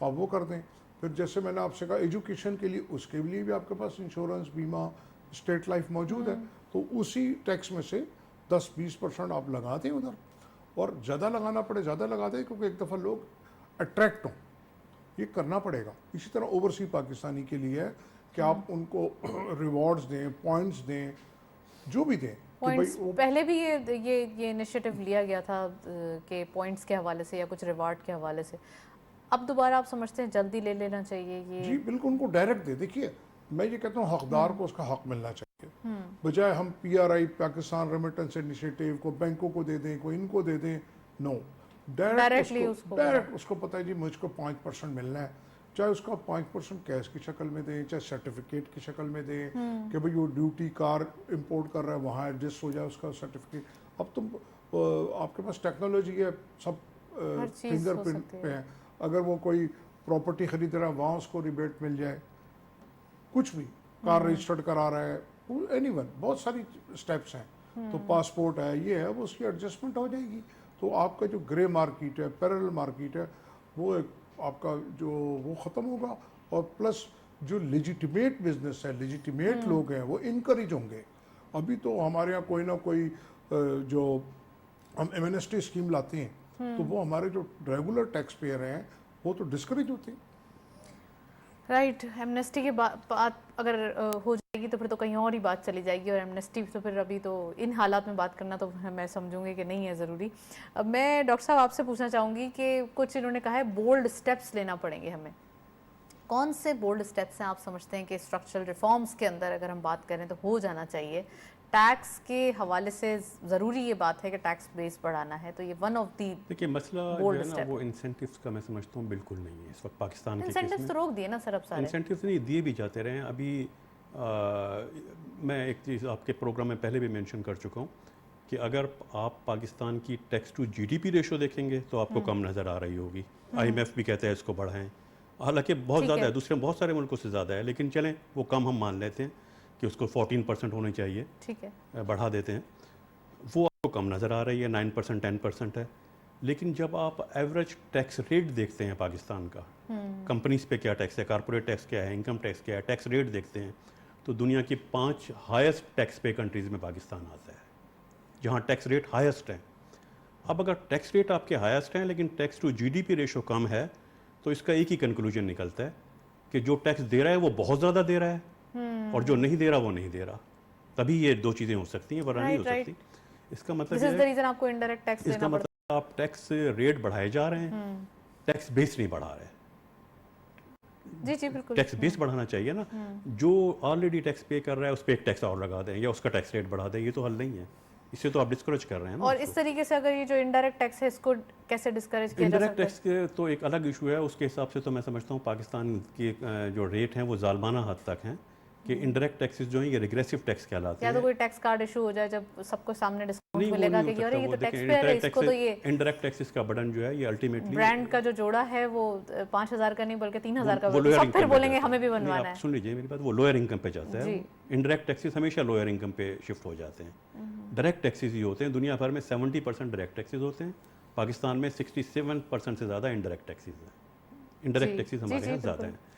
आप वो कर दें। फिर जैसे मैंने आपसे कहा एजुकेशन के लिए, उसके लिए भी आपके पास इंश्योरेंस, बीमा, स्टेट लाइफ मौजूद है। तो उसी टैक्स में से 10-20% आप लगा दें उधर, और ज़्यादा लगाना पड़े ज़्यादा लगा दें, क्योंकि एक दफ़ा लोग अट्रैक्ट हों, ये करना पड़ेगा। इसी तरह ओवरसी पाकिस्तानी के लिए है कि आप उनको रिवॉर्ड्स दें, पॉइंट्स दें, जो भी दें कि भाई पॉइंट्स वो पहले भी ये इनिशिएटिव लिया गया था कि पॉइंट्स के हवाले से या कुछ रिवार्ड के हवाले से। अब दोबारा आप समझते हैं जल्दी ले लेना चाहिए ये? जी बिल्कुल, उनको डायरेक्ट दे। देखिए मैं ये कहता हूँ हकदार को उसका हक मिलना चाहिए, बजाय हम पीआरआई पाकिस्तान रेमिटेंस इनिशिएटिव को बैंकों को दे दें, कोई इनको दे दें। नो, Directly उसको डायरेक्ट उसको पता है जी मुझको 5% मिलना है, चाहे उसका 5% कैश की शक्ल में दें, चाहे सर्टिफिकेट की शक्ल में दें कि भाई वो ड्यूटी कार इंपोर्ट कर रहा है वहाँ एडजस्ट हो जाए उसका सर्टिफिकेट। अब तुम आपके पास टेक्नोलॉजी है, सब हर चीज़ हो फिंगरप्रिंट सकती पे है। है। अगर वो कोई प्रॉपर्टी खरीद रहा है वहाँ उसको रिबेट मिल जाए, कुछ भी कार रजिस्टर्ड करा रहा है, एनीवन, बहुत सारी स्टेप्स हैं। तो पासपोर्ट है, ये है, वो उसकी एडजस्टमेंट हो जाएगी। तो आपका जो ग्रे मार्केट है, पैरेलल मार्केट है, वो एक आपका जो वो ख़त्म होगा। और प्लस जो लेजिटिमेट बिजनेस है, लेजिटिमेट लोग हैं, वो इनकरेज होंगे। अभी तो हमारे यहाँ कोई ना कोई जो हम एमएनएसटी स्कीम लाते हैं तो वो हमारे जो रेगुलर टैक्स पेयर हैं वो तो डिस्करेज होते हैं। राइट, एमनेस्टी के बात अगर हो जाएगी तो फिर तो कहीं और ही बात चली जाएगी, और एमनेस्टी तो फिर अभी तो इन हालात में बात करना तो मैं समझूंगी कि नहीं है ज़रूरी। अब मैं डॉक्टर साहब आपसे पूछना चाहूँगी कि कुछ इन्होंने कहा है बोल्ड स्टेप्स लेना पड़ेंगे हमें, कौन से बोल्ड स्टेप्स हैं आप समझते हैं कि स्ट्रक्चरल रिफॉर्म्स के अंदर अगर हम बात करें तो हो जाना चाहिए? टैक्स के हवाले से ज़रूरी ये बात है कि टैक्स बेस बढ़ाना है, तो ये वन ऑफ दी देखिए मसला जो bold है ना step वो इंसेंटिव्स का मैं समझता हूँ बिल्कुल नहीं है इस वक्त पाकिस्तान के केस इंसेंटिव्स में। तो रोक दिए ना सर अब सारे। इंसेंटिव्स नहीं दिए भी जाते रहे हैं। अभी मैं एक चीज़ आपके प्रोग्राम में पहले भी मेंशन कर चुका हूँ कि अगर आप पाकिस्तान की टैक्स टू जीडीपी रेशो देखेंगे तो आपको कम नज़र आ रही होगी। आईएमएफ भी कहता है इसको बढ़ाएं, हालांकि बहुत ठीक ज़्यादा है। है, दूसरे बहुत सारे मुल्कों से ज़्यादा है, लेकिन चलें वो कम हम मान लेते हैं कि उसको 14% होनी चाहिए, ठीक है, बढ़ा देते हैं, वो आपको कम नज़र आ रही है, 9% 10% है। लेकिन जब आप एवरेज टैक्स रेट देखते हैं पाकिस्तान का, कंपनीज पे क्या टैक्स है, कॉर्पोरेट टैक्स क्या है, इनकम टैक्स क्या है, टैक्स रेट देखते हैं, तो दुनिया की 5 हाईएस्ट टैक्स पे कंट्रीज़ में पाकिस्तान आता है जहाँ टैक्स रेट हाईएस्ट है। अब अगर टैक्स रेट आपके हाईएस्ट हैं लेकिन टैक्स टू जीडीपी रेशो कम है, तो इसका एक ही कंक्लूजन निकलता है कि जो टैक्स दे रहा है वो बहुत ज़्यादा दे रहा है और जो नहीं दे रहा वो नहीं दे रहा। तभी ये दो चीज़ें हो सकती हैं, वरना नहीं हो Right, सकती। इसका मतलब दिस ये इज द है, रीजन आपको इनडायरेक्ट टैक्स इसका देना पड़ता मतलब आप टैक्स रेट बढ़ाए जा रहे हैं, टैक्स बेस नहीं बढ़ा रहे। है। जी जी बिल्कुल। टैक्स बेस बढ़ाना चाहिए ना, जो ऑलरेडी टैक्स पे कर रहा है उस पर एक टैक्स और लगा दें या उसका टैक्स रेट बढ़ा दें, ये तो हल नहीं है। इससे तो आप डिस्करेज कर रहे हैं ना और उसको। इस तरीके से अगर ये जो इनडायरेक्ट टैक्स है इसको कैसे डिस्करेज किया जा इनडायरेक्ट सकता है? टैक्स के तो एक अलग इशू है, उसके हिसाब से तो मैं समझता हूँ पाकिस्तान के जो रेट हैं वो जालमाना हद तक हैं, कि इनडायरेक्ट टैक्सेस जो हैं ये रिग्रेसिव टैक्स कहलाते या हैं। तो कोई टैक्स कार्ड इशू हो जाए जब सबको सामने डिस्काउंट नहीं, वो मिलेगा नहीं हो कि अरे सकता। ये वो तो टैक्स देखिए, पेयर है, इसको तो ये इनडायरेक्ट टैक्सेस का बर्डन जो है ये अल्टीमेटली ब्रांड का जो जोड़ा है वो 5,000 का नहीं बल्कि 3,000 का वो होगा। लोअर सब फिर इनकम पे बोलेंगे जाता हमें भी है। नहीं, बनवाना आप है। सुन लीजिए मेरी बात, वो लोअर इनकम पे जाता है। जी। इनडायरेक्ट टैक्सेस हमेशा लोअर इनकम पे शिफ्ट हो जाते हैं। डायरेक्ट टैक्सेस ही होते हैं। दुनिया भर में 70% डायरेक्ट टैक्सेस होते हैं, पाकिस्तान में 67% से ज़्यादा इनडायरेक्ट टैक्सेस हैं। इनडायरेक्ट जी, टैक्सेस जी, हमारे जी, यहाँ ज़्यादा बिल्कुल। हैं।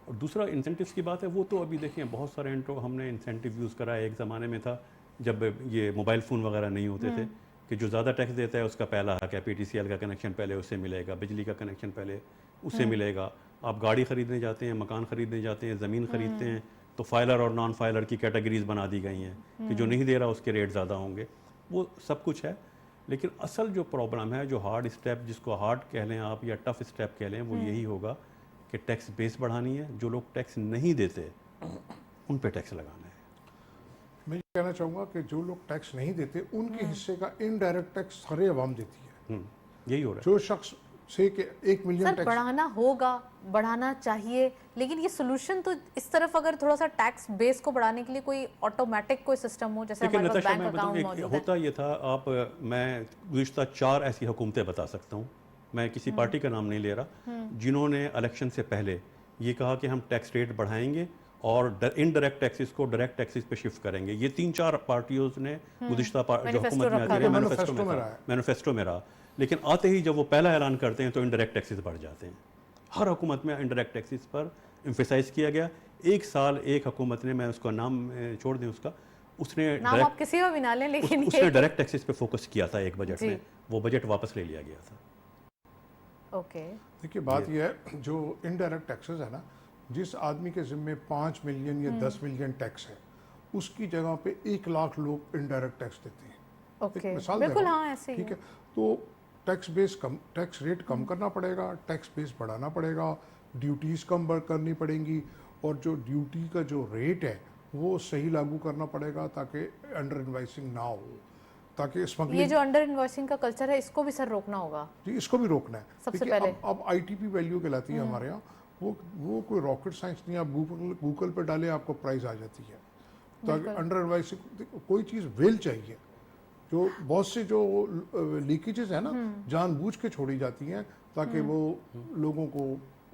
और दूसरा इंसेंटिव्स की बात है, वो तो अभी देखें बहुत सारे हमने इंसेंटिव यूज़ करा है। एक ज़माने में था जब ये मोबाइल फ़ोन वगैरह नहीं होते थे कि जो ज़्यादा टैक्स देता है उसका पहला हक है, PTCL का कनेक्शन पहले उससे मिलेगा, बिजली का कनेक्शन पहले उससे मिलेगा। आप गाड़ी ख़रीदने जाते हैं, मकान ख़रीदने जाते हैं, ज़मीन ख़रीदते हैं तो फाइलर और नॉन फाइलर की कैटेगरीज बना दी गई हैं कि जो नहीं दे रहा उसके रेट ज़्यादा होंगे। वो सब कुछ है, लेकिन असल जो प्रॉब्लम है, जो हार्ड स्टेप जिसको हार्ड कह लें आप या टफ स्टेप कह लें, वो यही होगा कि टैक्स बेस बढ़ानी है। जो लोग टैक्स नहीं देते उन पे टैक्स लगाना है। मैं ये कहना चाहूँगा कि जो लोग टैक्स नहीं देते उनके हिस्से का इनडायरेक्ट टैक्स सारे अवाम देती है। यही हो रहा है। जो शख्स से कि 1 मिलियन सर टैक्स बढ़ाना होगा, बढ़ाना चाहिए, लेकिन ये सोल्यूशन तो इस तरफ अगर थोड़ा सा टैक्स बेस को बढ़ाने के लिए कोई ऑटोमेटिक कोई सिस्टम हो, जैसे लेकिन हमारे पास नताशा, बैंक मैं बताऊँ, अकाउंट एक मौजूद है। होता ये था, मैं गुज़िश्ता 4 ऐसी हुकूमतें बता सकता हूँ, मैं किसी पार्टी का नाम नहीं ले रहा, जिन्होंने इलेक्शन से पहले ये कहा कि हम टैक्स रेट बढ़ाएंगे और इनडायरेक्ट टैक्सेस को डायरेक्ट टैक्सेस पे शिफ्ट करेंगे। ये 3-4 पार्टियों ने गुज़िश्ता जो मैनिफेस्टो हुकूमत में रखा आती था। है मैनिफेस्टो में रहा है। मैनिफेस्टो में रहा। लेकिन आते ही जब वो पहला ऐलान करते हैं तो इनडायरेक्ट टैक्सेस बढ़ जाते हैं। हर हुकूमत में इनडायरेक्ट टैक्सेस पर एम्फेसाइज किया गया। एक साल एक हुकूमत ने, मैं उसका नाम छोड़ दें उसका, उसने नाम आप किसी का भी ना लें, लेकिन उसने डायरेक्ट टैक्सेस पे फोकस किया था एक बजट जी। में। वो बजट वापस ले लिया गया था। ओके। देखिए बात यह है, जो इनडायरेक्ट टैक्सेस है ना, जिस आदमी के जिम्मे 5 मिलियन या 10 मिलियन टैक्स है, उसकी जगह पे 1 लाख लोग इनडायरेक्ट टैक्स देते हैं। ओके, एक मिसाल बिल्कुल, दे रहा हूं, हाँ, ऐसे ही ठीक है। है। तो टैक्स रेट कम करना पड़ेगा, टैक्स बेस बढ़ाना पड़ेगा, ड्यूटीज़ कम करनी पड़ेंगी, और जो ड्यूटी का जो रेट है वो सही लागू करना पड़ेगा ताकि अंडर इनवाइसिंग ना हो, ताकि ये स्मगलिंग, जो अंडर इन्वॉइसिंग का कल्चर है इसको भी सर रोकना होगा। जी इसको भी रोकना है। सबसे देखिए, पहले। अब ITP वैल्यू कहलाती है हमारे यहाँ, वो कोई रॉकेट साइंस नहीं है। आप गूगल पे डालें आपको प्राइस आ जाती है। तो अंडर इनवाइसिंग कोई चीज़ वेल चाहिए, जो बहुत से जो लीकेजेस है ना जानबूझ के छोड़ी जाती हैं ताकि वो लोगों को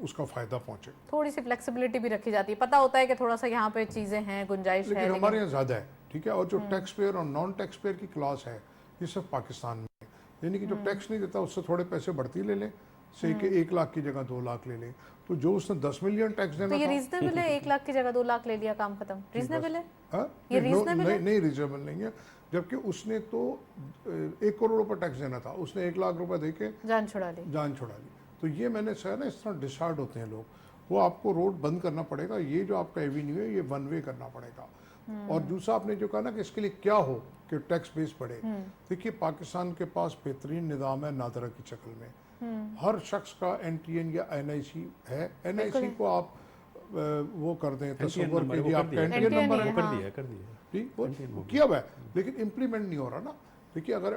उसका फायदा पहुंचे। थोड़ी सी फ्लेक्सिबिलिटी भी रखी जाती है, पता होता है कि थोड़ा सा यहाँ पे चीजें हैं, गुंजाइश है, लेकिन हमारे यहाँ ज़्यादा है, ठीक है। और जो टैक्स पेयर और नॉन टैक्स पेयर की क्लास है, ये सिर्फ पाकिस्तान में है। यानी कि जो टैक्स नहीं देता उससे थोड़े पैसे बढ़ती ले लें, से कि 1 लाख की जगह 2 लाख ले लें। तो जो उसने 10 मिलियन टैक्स तो देना ये था, रीजनेबल है? 1 लाख की जगह 2 लाख ले लिया, काम खत्म, रीजनेबल है? हाँ? ये नहीं, reasonable है? नहीं रीजनेबल नहीं है। जबकि उसने तो 1 करोड़ रुपए टैक्स देना था, उसने 1 लाख रुपए दे के जान छुड़ा ली। जान छुड़ा ली। तो ये मैंने कहा ना, इस तरह डिसार्ड होते हैं लोग। वो आपको रोड बंद करना पड़ेगा, ये जो आपका एवेन्यू है ये 1 वे करना पड़ेगा। और दूसरा आपने जो कहा ना कि इसके लिए क्या हो कि टैक्स बेस बढ़े, देखिए पाकिस्तान के पास बेहतरीन निज़ाम है नादरा की शक्ल में। हर शख्स का NTN या NIC है। NIC को आप वो कर दें, तस्वर कीजिए आपका NTN नंबर है, कर दिया ठीक, वो किया हुआ है, लेकिन इम्प्लीमेंट नहीं हो रहा ना। देखिए अगर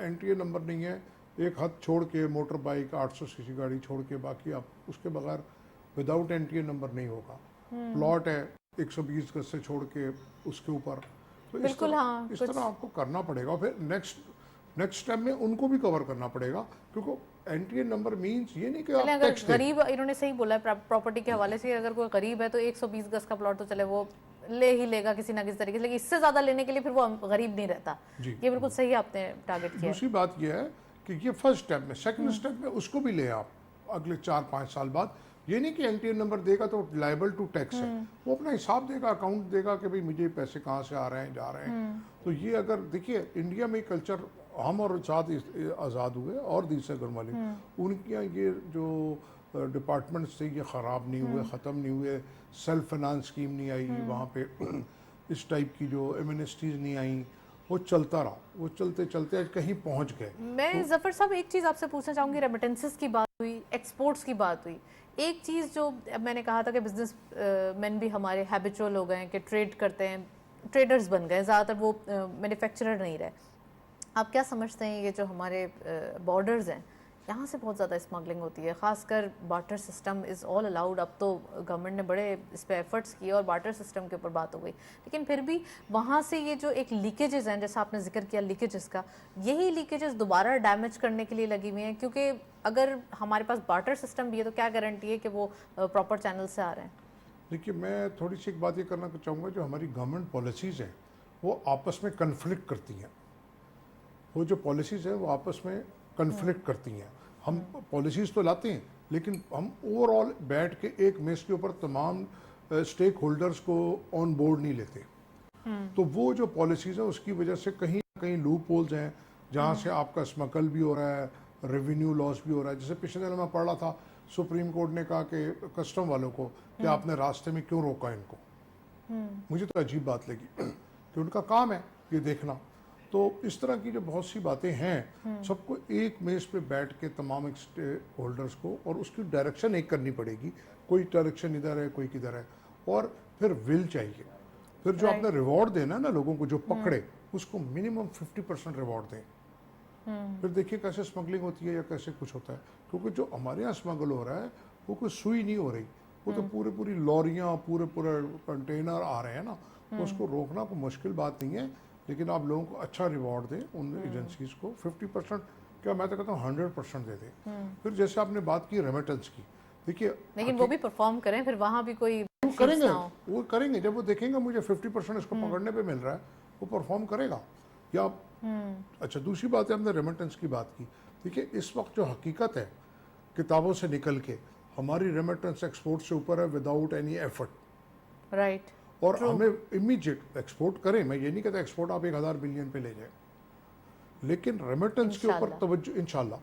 NTN नंबर नहीं है, एक हाथ छोड़ के मोटर बाइक 800 सीसी गाड़ी छोड़ के बाकी आप उसके बगैर विदाउट NTN नंबर नहीं होगा। प्लॉट है 120 गज से छोड़ के उसके ऊपर, तो बिल्कुल, हाँ, इस तरह आपको करना पड़ेगा। फिर नेक्स्ट स्टेप में उनको भी कवर करना पड़ेगा, क्योंकि NTN नंबर मीन्स ये नहीं कि आप चले अगर टैक्स दें। गरीब, इन्होंने सही बोला है प्रॉपर्टी के हवाले से, अगर कोई गरीब है तो 120 गज का प्लॉट तो चले वो ले ही लेगा किसी ना किसी तरीके से, लेकिन इससे ज्यादा लेने के लिए फिर वो गरीब नहीं रहता। जी। ये बिल्कुल सही आपने टारगेट किया है। दूसरी बात यह है कि ये फर्स्ट स्टेप में, सेकंड स्टेप में उसको भी ले आप अगले 4-5 साल बाद। ये नहीं कि NTN नंबर देगा तो लायबल टू टैक्स है, वो अपना हिसाब देगा, अकाउंट देगा कि भाई मुझे पैसे कहाँ से आ रहे हैं, जा रहे हैं। तो ये अगर देखिए इंडिया में कल्चर, हम और साथ आज़ाद हुए और दूसरे घर वाले, उनके यहाँ ये जो डिपार्टमेंट्स थे ये ख़राब नहीं हुए, ख़त्म नहीं हुए। सेल्फ फाइनेंस स्कीम नहीं आई वहाँ पे, इस टाइप की जो एमनेस्टीज नहीं आई, वो चलता रहा, वो चलते चलते आज कहीं पहुँच गए। मैं जफर साहब एक चीज़ आपसे पूछना चाहूँगी, रेमिटेंसेस की बात हुई, एक्सपोर्ट्स की बात हुई, एक चीज़ जो मैंने कहा था कि बिजनेस मैन भी हमारे हैबिचुअल हो गए हैं कि ट्रेड करते हैं, ट्रेडर्स बन गए ज़्यादातर, वो मैन्युफैक्चरर नहीं रहे। आप क्या समझते हैं ये जो हमारे बॉर्डर्स हैं, यहाँ से बहुत ज़्यादा स्मगलिंग होती है, खासकर barter system is all allowed. अब तो गवर्नमेंट ने बड़े इस पर एफर्ट्स किए और बार्टर सिस्टम के ऊपर बात हो गई, लेकिन फिर भी वहाँ से ये जो एक लीकेजेस हैं, जैसा आपने जिक्र किया लीकेजेस का, यही लीकेजेस दोबारा डैमेज करने के लिए लगी हुई हैं, क्योंकि अगर हमारे पास बार्टर सिस्टम भी है तो क्या गारंटी है कि वो प्रॉपर चैनल से आ रहे हैं? देखिए, मैं थोड़ी सी एक बात ये करना चाहूँगा, जो हमारी गवर्नमेंट पॉलिसीज़ हैं वो आपस में कन्फ्लिक्ट करती हैं। वो जो पॉलिसीज़ हैं वो आपस में कन्फ्लिक्ट करती हैं। हम पॉलिसीज़ तो लाते हैं, लेकिन हम ओवरऑल बैठ के एक मेज के ऊपर तमाम स्टेक होल्डर्स को ऑन बोर्ड नहीं लेते। तो वो जो पॉलिसीज़ हैं उसकी वजह से कहीं ना कहीं लूप होल्स हैं, जहाँ से आपका स्मगल भी हो रहा है, रेवेन्यू लॉस भी हो रहा है। जैसे पिछले दिन मैं पढ़ रहा था, सुप्रीम कोर्ट ने कहा कि कस्टम वालों को कि आपने रास्ते में क्यों रोका इनको। मुझे तो अजीब बात लगी कि उनका काम है ये देखना। तो इस तरह की जो बहुत सी बातें हैं, सबको एक मेज पे बैठ के तमाम स्टेक होल्डर्स को, और उसकी डायरेक्शन एक करनी पड़ेगी। कोई डायरेक्शन इधर है, कोई किधर है, और फिर विल चाहिए। फिर जो आपने रिवॉर्ड देना है ना लोगों को, जो पकड़े उसको मिनिमम 50% रिवॉर्ड दें। फिर देखिए कैसे स्मगलिंग होती है या कैसे कुछ होता है। क्योंकि जो हमारे यहाँ स्मगल हो रहा है वो कोई सुई नहीं हो रही, वो तो पूरी लॉरियाँ, पूरे कंटेनर आ रहे हैं ना। तो उसको रोकना कोई मुश्किल बात नहीं है, लेकिन आप लोगों को अच्छा रिवॉर्ड दें उन एजेंसीज को। 50% क्या, मैं तो कहता हूँ 100% दे दें। फिर जैसे आपने बात की रेमिटेंस की, देखिए लेकिन वो भी परफॉर्म करें, फिर वहाँ भी कोई वो करेंगे, वो करेंगे। जब वो देखेंगे मुझे 50% इसको पकड़ने पे मिल रहा है, वो परफॉर्म करेगा। या अच्छा, दूसरी बात है, हमने रेमिटेंस की बात की। देखिए इस वक्त जो हकीकत है, किताबों से निकल के हमारी रेमिटेंस एक्सपोर्ट से ऊपर है विदाउट एनी एफर्ट। राइट। और हमें इमीडिएट एक्सपोर्ट करें, मैं ये नहीं कहता एक्सपोर्ट आप 1000 बिलियन पे ले जाए, लेकिन रेमिटेंस के ऊपर तवज्जो इंशाल्लाह,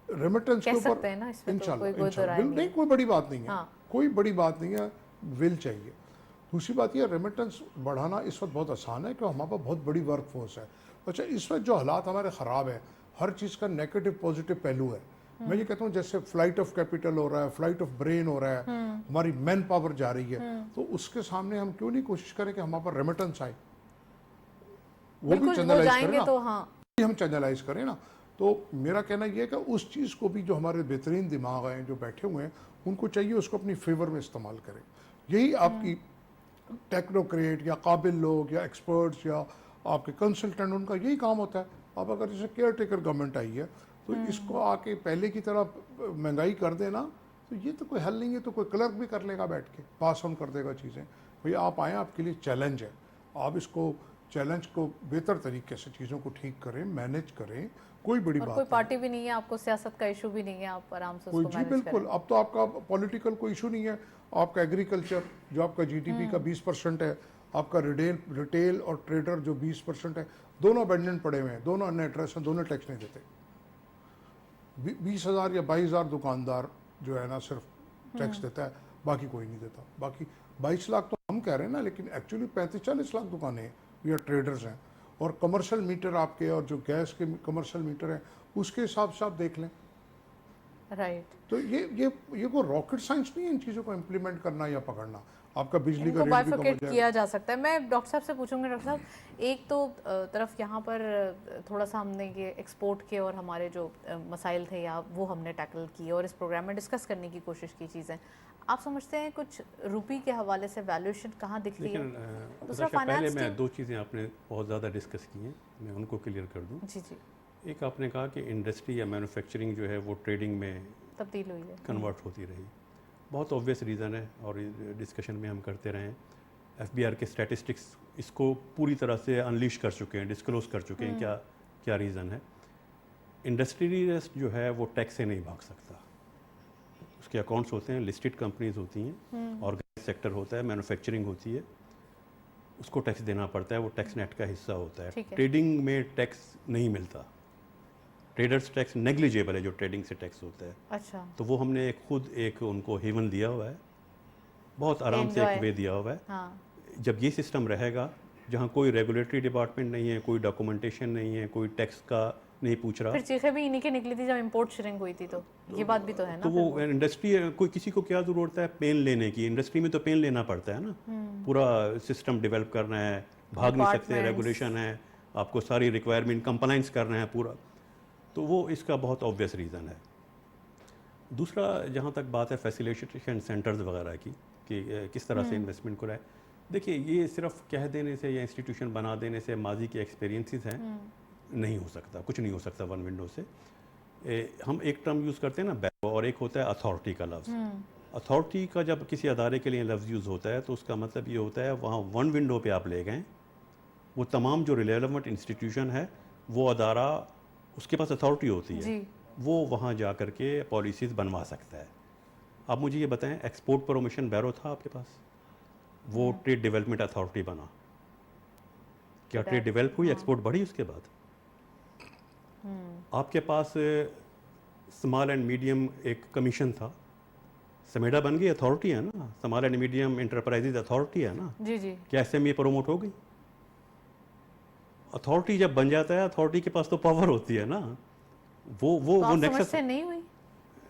रेमिटेंस के ऊपर इंशाल्लाह नहीं, कोई बड़ी बात नहीं है, कोई बड़ी बात नहीं है, विल चाहिए। दूसरी बात यह, रेमिटेंस बढ़ाना इस वक्त बहुत आसान है क्योंकि हमारे पास बहुत बड़ी वर्क फोर्स है। अच्छा, इस वक्त जो हालात हमारे ख़राब है, हर चीज़ का नेगेटिव पॉजिटिव पहलू है। मैं ये कहता हूँ जैसे फ्लाइट ऑफ कैपिटल हो रहा है, फ्लाइट ऑफ ब्रेन हो रहा है, हमारी मैन पावर जा रही है, तो उसके सामने हम क्यों नहीं कोशिश करें कि हमारे पास रेमिटेंस आए, वो भी चैनलाइज करें ना, तो हाँ हम चैनलाइज करें ना। तो मेरा कहना यह है कि उस चीज़ को भी जो हमारे बेहतरीन दिमाग हैं जो बैठे हुए हैं, उनको चाहिए उसको अपनी फेवर में इस्तेमाल करें। यही आपकी टेक्नोक्रेट या काबिल लोग या एक्सपर्ट्स या आपके कंसल्टेंट, उनका यही काम होता है। अब अगर जैसे केयर टेकर गवर्नमेंट आई है, तो इसको आके पहले की तरह महंगाई कर देना, तो ये तो कोई हल नहीं है। तो कोई क्लर्क भी कर लेगा, बैठ के पास ऑन कर देगा चीज़ें। भैया आप आएँ, आपके लिए चैलेंज है, आप इसको चैलेंज को बेहतर तरीके से चीज़ों को ठीक करें, मैनेज करें, कोई बड़ी बात कोई पार्टी भी नहीं है, आपको सियासत का इशू भी नहीं है, आप आराम से उसको मैनेज करें। बिल्कुल, अब तो आपका पॉलिटिकल कोई इशू नहीं है। आपका एग्रीकल्चर जो आपका जीडीपी का 20% है, आपका रिटेल और ट्रेडर जो 20% है, दोनों अबेंडेंट पड़े हुए हैं, दोनों अन्य एड्रेस हैं, दोनों टैक्स नहीं देते। 20,000 या 22,000 दुकानदार जो है ना सिर्फ टैक्स देता है, बाकी कोई नहीं देता। बाकी 22 लाख तो हम कह रहे हैं ना, लेकिन एक्चुअली 35-40 लाख दुकानें हैं या ट्रेडर्स हैं। और कमर्शियल मीटर आपके, और जो गैस के कमर्शियल मीटर हैं, उसके हिसाब से आप देख लें। राइट। तो ये कोई रॉकेट साइंस नहीं है इन चीज़ों को इम्प्लीमेंट करना या पकड़ना। आपका बिजली का रेट भी कम हो बाइफरकेट जाएगा। किया जा सकता है। मैं डॉक्टर साहब से पूछूंगा, डॉक्टर साहब, एक तो तरफ यहाँ पर थोड़ा सा हमने ये एक्सपोर्ट के और हमारे जो मसाइल थे या वो हमने टैकल किए और इस प्रोग्राम में डिस्कस करने की कोशिश की चीज़ें। आप समझते हैं कुछ रुपी के हवाले से वैल्यूएशन कहाँ दिख रही है? दूसरा पहले मैं दो चीज़ें आपने बहुत ज़्यादा डिस्कस की हैं, मैं उनको क्लियर कर दूँ। जी जी। एक आपने कहा कि इंडस्ट्री या मैन्युफैक्चरिंग जो है वो ट्रेडिंग में तब्दील हुई है, कन्वर्ट होती रही। बहुत ऑब्वियस रीज़न है और डिस्कशन में हम करते रहे हैं। एफबीआर के स्टैटिस्टिक्स इसको पूरी तरह से अनलीश कर चुके हैं, डिस्क्लोज कर चुके हैं क्या क्या रीज़न है। इंडस्ट्रियलिस्ट जो है वो टैक्स से नहीं भाग सकता। उसके अकाउंट्स होते हैं, लिस्टेड कंपनीज होती हैं, ऑर्गेनाइज सेक्टर होता है, मैन्युफैक्चरिंग होती है, उसको टैक्स देना पड़ता है, वो टैक्स नेट का हिस्सा होता है। ट्रेडिंग में टैक्स नहीं मिलता, ट्रेडर्स टैक्स नेग्लिजेबल है जो ट्रेडिंग से टैक्स होता है। अच्छा। तो वो हमने खुद एक उनको हेवन दिया हुआ है, बहुत आराम से एक वे दिया हुआ है। हाँ। जब ये सिस्टम रहेगा जहाँ कोई रेगुलेटरी डिपार्टमेंट नहीं है, कोई डॉक्यूमेंटेशन नहीं है, कोई टैक्स का नहीं पूछ रहा, फिर चीखें भी इन्हीं की निकली थी जब इंपोर्ट श्रिंक हुई थी, तो ये बात भी तो है ना। तो वो इंडस्ट्री, कोई किसी को क्या ज़रूरत है पेन लेने की? इंडस्ट्री में तो पेन लेना पड़ता है ना, पूरा सिस्टम डेवलप करना है, भाग नहीं सकते, रेगुलेशन है, आपको सारी रिक्वायरमेंट कंप्लाइंस करना है पूरा। तो वो इसका बहुत ऑब्वियस रीज़न है। दूसरा, जहाँ तक बात है फैसिलिटेशन सेंटर्स वगैरह की कि किस तरह से इन्वेस्टमेंट कराए, देखिए ये सिर्फ कह देने से या इंस्टीट्यूशन बना देने से माजी के एक्सपीरियंसेस हैं नहीं हो सकता, कुछ नहीं हो सकता वन विंडो से। हम एक टर्म यूज़ करते हैं ना बैरो, और एक होता है अथॉरिटी का लफ्ज़। अथॉरिटी का जब किसी अदारे के लिए लफ्ज़ यूज़ होता है तो उसका मतलब ये होता है वहाँ वन विंडो पे आप ले गए, वो तमाम जो रिलेवेंट इंस्टीट्यूशन है वो अदारा उसके पास अथॉरिटी होती है, वो वहाँ जा कर के पॉलिसीज़ बनवा सकता है। आप मुझे ये बताएं, एक्सपोर्ट प्रमोशन बैरो था आपके पास, वो ट्रेड डेवलपमेंट अथॉरिटी बना, क्या ट्रेड डेवलप हुई, एक्सपोर्ट बढ़ी उसके बाद? आपके पास स्मॉल एंड मीडियम एक कमीशन था, समेडा बन गई, अथॉरिटी है ना, small and medium enterprises authority है ना, जी जी, क्या एसएमई प्रमोट हो गई? अथॉरिटी जब बन जाता है, अथॉरिटी के पास तो पावर होती है ना, वो नेक्सस नहीं हुई।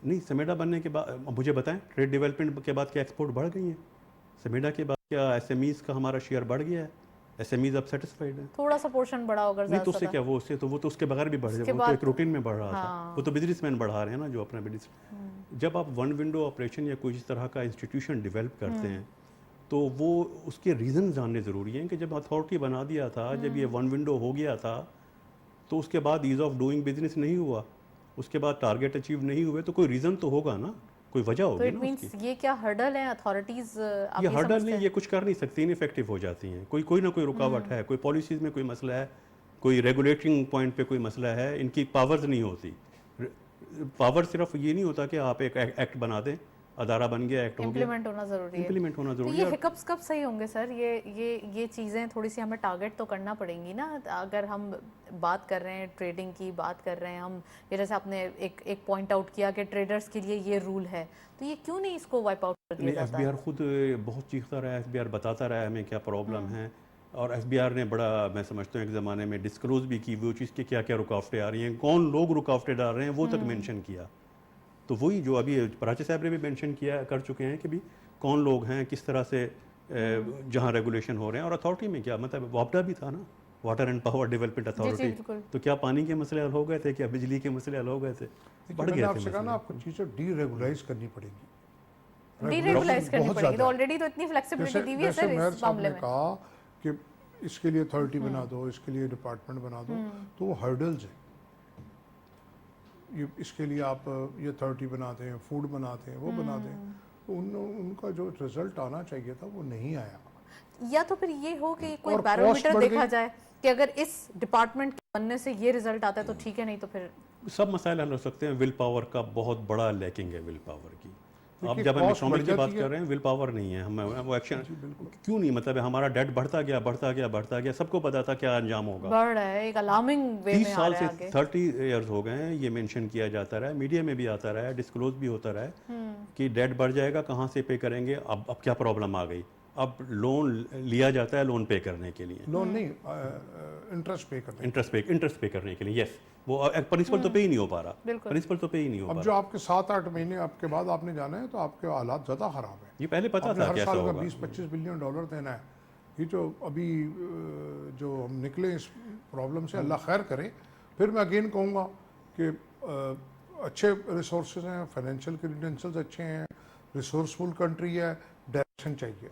नहीं, समेडा बनने के बाद मुझे बताएं, ट्रेड डेवलपमेंट के बाद क्या एक्सपोर्ट बढ़ गई है? समेडा के बाद क्या एसएमईज का हमारा शेयर बढ़ गया है? एसएमईज अब सेटिस्फाइड है? थोड़ा सा पोर्शन बढ़ा होगा, नहीं तो उससे क्या, वो तो उसके बगैर भी बढ़ जाए, वो तो एक रूटीन में बढ़ रहा था, वो तो बिजनेसमैन बढ़ा रहे हैं ना जो अपना बिजनेस। जब आप वन विंडो ऑपरेशन या कोई इस तरह का इंस्टीट्यूशन डेवलप करते हैं तो वो उसके रीज़न जानने ज़रूरी हैं कि जब अथॉरिटी बना दिया था, जब ये वन विंडो हो गया था, तो उसके बाद ईज़ ऑफ डूइंग बिजनेस नहीं हुआ, उसके बाद टारगेट अचीव नहीं हुए, तो कोई रीज़न तो होगा ना, कोई वजह होगी ना उसकी। ये क्या हर्डल है अथॉरिटीज? ये हर्डल नहीं, ये कुछ कर नहीं सकती, इनफेक्टिव हो जाती हैं। कोई ना कोई रुकावट है, कोई पॉलिसीज़ में कोई मसला है, कोई रेगुलेटिंग पॉइंट पे कोई मसला है, इनकी पावर्स नहीं होती। पावर सिर्फ ये नहीं होता कि आप एक एक्ट बना दें, अदारा बन गया, एक्ट हो गया, इम्प्लीमेंट होना जरूरी है। इम्प्लीमेंट होना तो जरूरी ये है। हिकअप्स कब सही होंगे सर? ये चीज़ें थोड़ी सी हमें टारगेट तो करना पड़ेंगी ना। अगर हम बात कर रहे हैं ट्रेडिंग की, बात कर रहे हैं हम, ये जैसे आपने एक पॉइंट आउट किया कि ट्रेडर्स के लिए ये रूल है, तो ये क्यों नहीं इसको वाइप आउट कर दिया जाता है? एफबीआर खुद बहुत चीखता रहा है, एफबीआर बताता रहा है हमें क्या प्रॉब्लम है, और एफबीआर ने बड़ा, मैं समझता हूँ एक ज़माने में डिस्क्लोज भी की वो चीज़ कि क्या क्या रुकावटें आ रही हैं, कौन लोग रुकावटें डाल रहे हैं, वो तक मेंशन किया। तो वही जो अभी पराचे साहब ने भी मेंशन किया कर चुके हैं कि भी कौन लोग हैं, किस तरह से जहाँ रेगुलेशन हो रहे हैं, और अथॉरिटी में क्या मतलब वापडा भी था ना, water and power development authority, तो क्या पानी के मसले हल हो गए थे, क्या बिजली के मसले हल हो गए थे? बढ़ गए थे ना, आपको चीज़ें डीरेगुलाइज करनी पड़ेगी, डीरेगुलाइज करनी पड़ेगी। तो ऑलरेडी तो इतनी फ्लेक्सिबिलिटी दी हुई है सर इस मामले में। कहा कि इसके लिए अथॉरिटी बना दो, इसके लिए डिपार्टमेंट बना दो, तो वो हर्डल्स है। ये इसके लिए आप ये अथॉरिटी बनाते हैं, फूड बनाते हैं, वो बनाते हैं, तो उनका जो रिजल्ट आना चाहिए था वो नहीं आया। या तो फिर ये हो कि कोई बैरोमीटर देखा जाए कि अगर इस डिपार्टमेंट के बनने से ये रिजल्ट आता है तो ठीक है, नहीं तो फिर सब मसाइल हल हो सकते हैं। विल पावर का बहुत बड़ा लैकिंग है, विल पावर की। अब जब हम इकोनॉमिक की बात कर रहे हैं, विल पावर नहीं है, हम वो एक्शन क्यों नहीं, मतलब हमारा डेट बढ़ता गया, सबको पता था क्या अंजाम होगा, बढ़ रहा है, एक अलार्मिंग वे में 30 आ साल रहा है से आगे। 30 इयर्स हो गए हैं, ये मेंशन किया जाता रहा है, मीडिया में भी आता रहा है, डिस्क्लोज भी होता रहा है कि डेट बढ़ जाएगा, कहाँ से पे करेंगे। अब क्या प्रॉब्लम आ गई, अब लोन लिया जाता है लोन पे करने के लिए, लोन नहीं, इंटरेस्ट पे करने के लिए। यस, वो प्रिंसिपल तो पे ही नहीं हो पा रहा, प्रिंसिपल तो पे ही नहीं हो पा रहा। अब जो आपके 7-8 महीने आपके बाद आपने जाना है तो आपके हालात ज़्यादा ख़राब है। ये पहले पता था कैसा होगा। 20-25 बिलियन डॉलर देना है, ये जो अभी जो हम निकले इस प्रॉब्लम से, अल्लाह खैर करे। फिर मैं अगेन कहूँगा कि अच्छे रिसोर्सेज हैं, फाइनेंशियल क्रीडेंशियल्स अच्छे हैं, रिसोर्सफुल कंट्री है, डायरेक्शन चाहिए,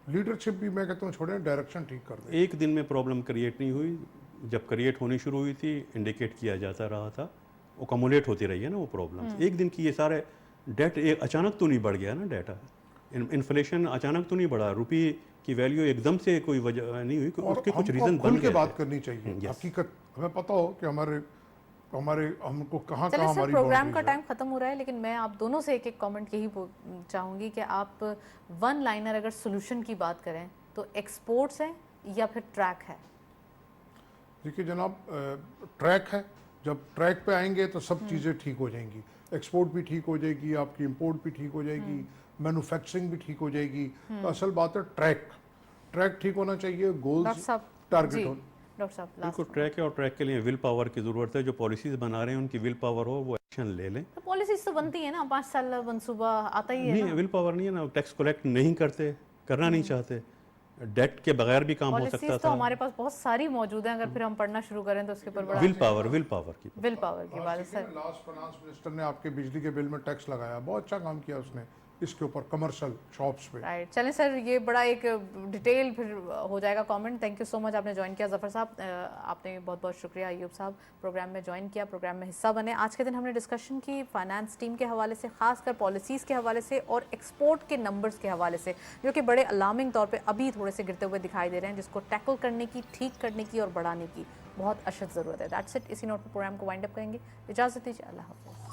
लीडरशिप भी मैं कहता हूँ छोड़े, डायरेक्शन ठीक कर दें। एक दिन में प्रॉब्लम क्रिएट नहीं हुई, जब क्रिएट होनी शुरू हुई थी इंडिकेट किया जाता रहा था, अकोमोडेट होती रही है ना वो प्रॉब्लम्स। एक दिन की ये सारे डेट अचानक तो नहीं बढ़ गया ना, डेटा इन्फ्लेशन अचानक तो नहीं बढ़ा, रुपये की वैल्यू एकदम से कोई वजह नहीं हुई, उसके कुछ रीजन बन गए। बात करनी चाहिए, हकीकत हमें पता हो कि हमारे हमको कहाँ हमारी प्रोग्राम का टाइम खत्म हो रहा है, लेकिन मैं आप दोनों से एक कमेंट यही चाहूँगी कि आप वन लाइनर अगर सोल्यूशन की बात करें तो एक्सपोर्ट्स है या फिर ट्रैक है? देखिए जनाब, ट्रैक है, जब ट्रैक पे आएंगे तो सब चीज़ें ठीक हो जाएंगी, एक्सपोर्ट भी ठीक हो जाएगी, आपकी इंपोर्ट भी ठीक हो जाएगी, मैन्युफैक्चरिंग भी ठीक हो जाएगी। तो असल बात है ट्रैक ठीक होना चाहिए, गोल्स टारगेट हो। डॉक्टर साहब, बिल्कुल ट्रैक है, और ट्रैक के लिए विल पावर की ज़रूरत है। जो पॉलिसीज़ बना रहे हैं उनकी विल पावर हो, वो एक्शन ले लें। तो पॉलिसीज तो बनती है ना, 5 साल मंसूबा आता ही है नहीं, विल पावर नहीं है ना, टैक्स कलेक्ट नहीं करते, करना नहीं चाहते, डेट के बगैर भी काम हो सकता पॉलिसीज तो था। हमारे पास बहुत सारी मौजूद हैं, अगर फिर हम पढ़ना शुरू करें तो उसके ऊपर बड़ा विल पावर की विल पावर की बात है सर। लास्ट फाइनेंस मिनिस्टर ने आपके बिजली के बिल में टैक्स लगाया, बहुत अच्छा काम किया उसने इसके ऊपर कमर्शियल शॉप्स पे। राइट, चलें सर, ये बड़ा एक डिटेल फिर हो जाएगा comment. Thank you so much, आपने ज्वाइन किया। जफर साहब, आपने बहुत बहुत शुक्रिया। अयूब साहब, प्रोग्राम में ज्वाइन किया, प्रोग्राम में हिस्सा बने। आज के दिन हमने डिस्कशन की फाइनेंस टीम के हवाले से, खासकर पॉलिसीज़ के हवाले से और एक्सपोर्ट के नंबर्स के हवाले से, जो कि बड़े अलार्मिंग तौर पर अभी थोड़े से गिरते हुए दिखाई दे रहे हैं, जिसको टैकल करने की, ठीक करने की और बढ़ाने की बहुत अशद ज़रूरत है। That's it. इसी नोट पर प्रोग्राम को वाइंड अप करेंगे। इजाज़त दीजिए, अल्लाह हाफ़िज़।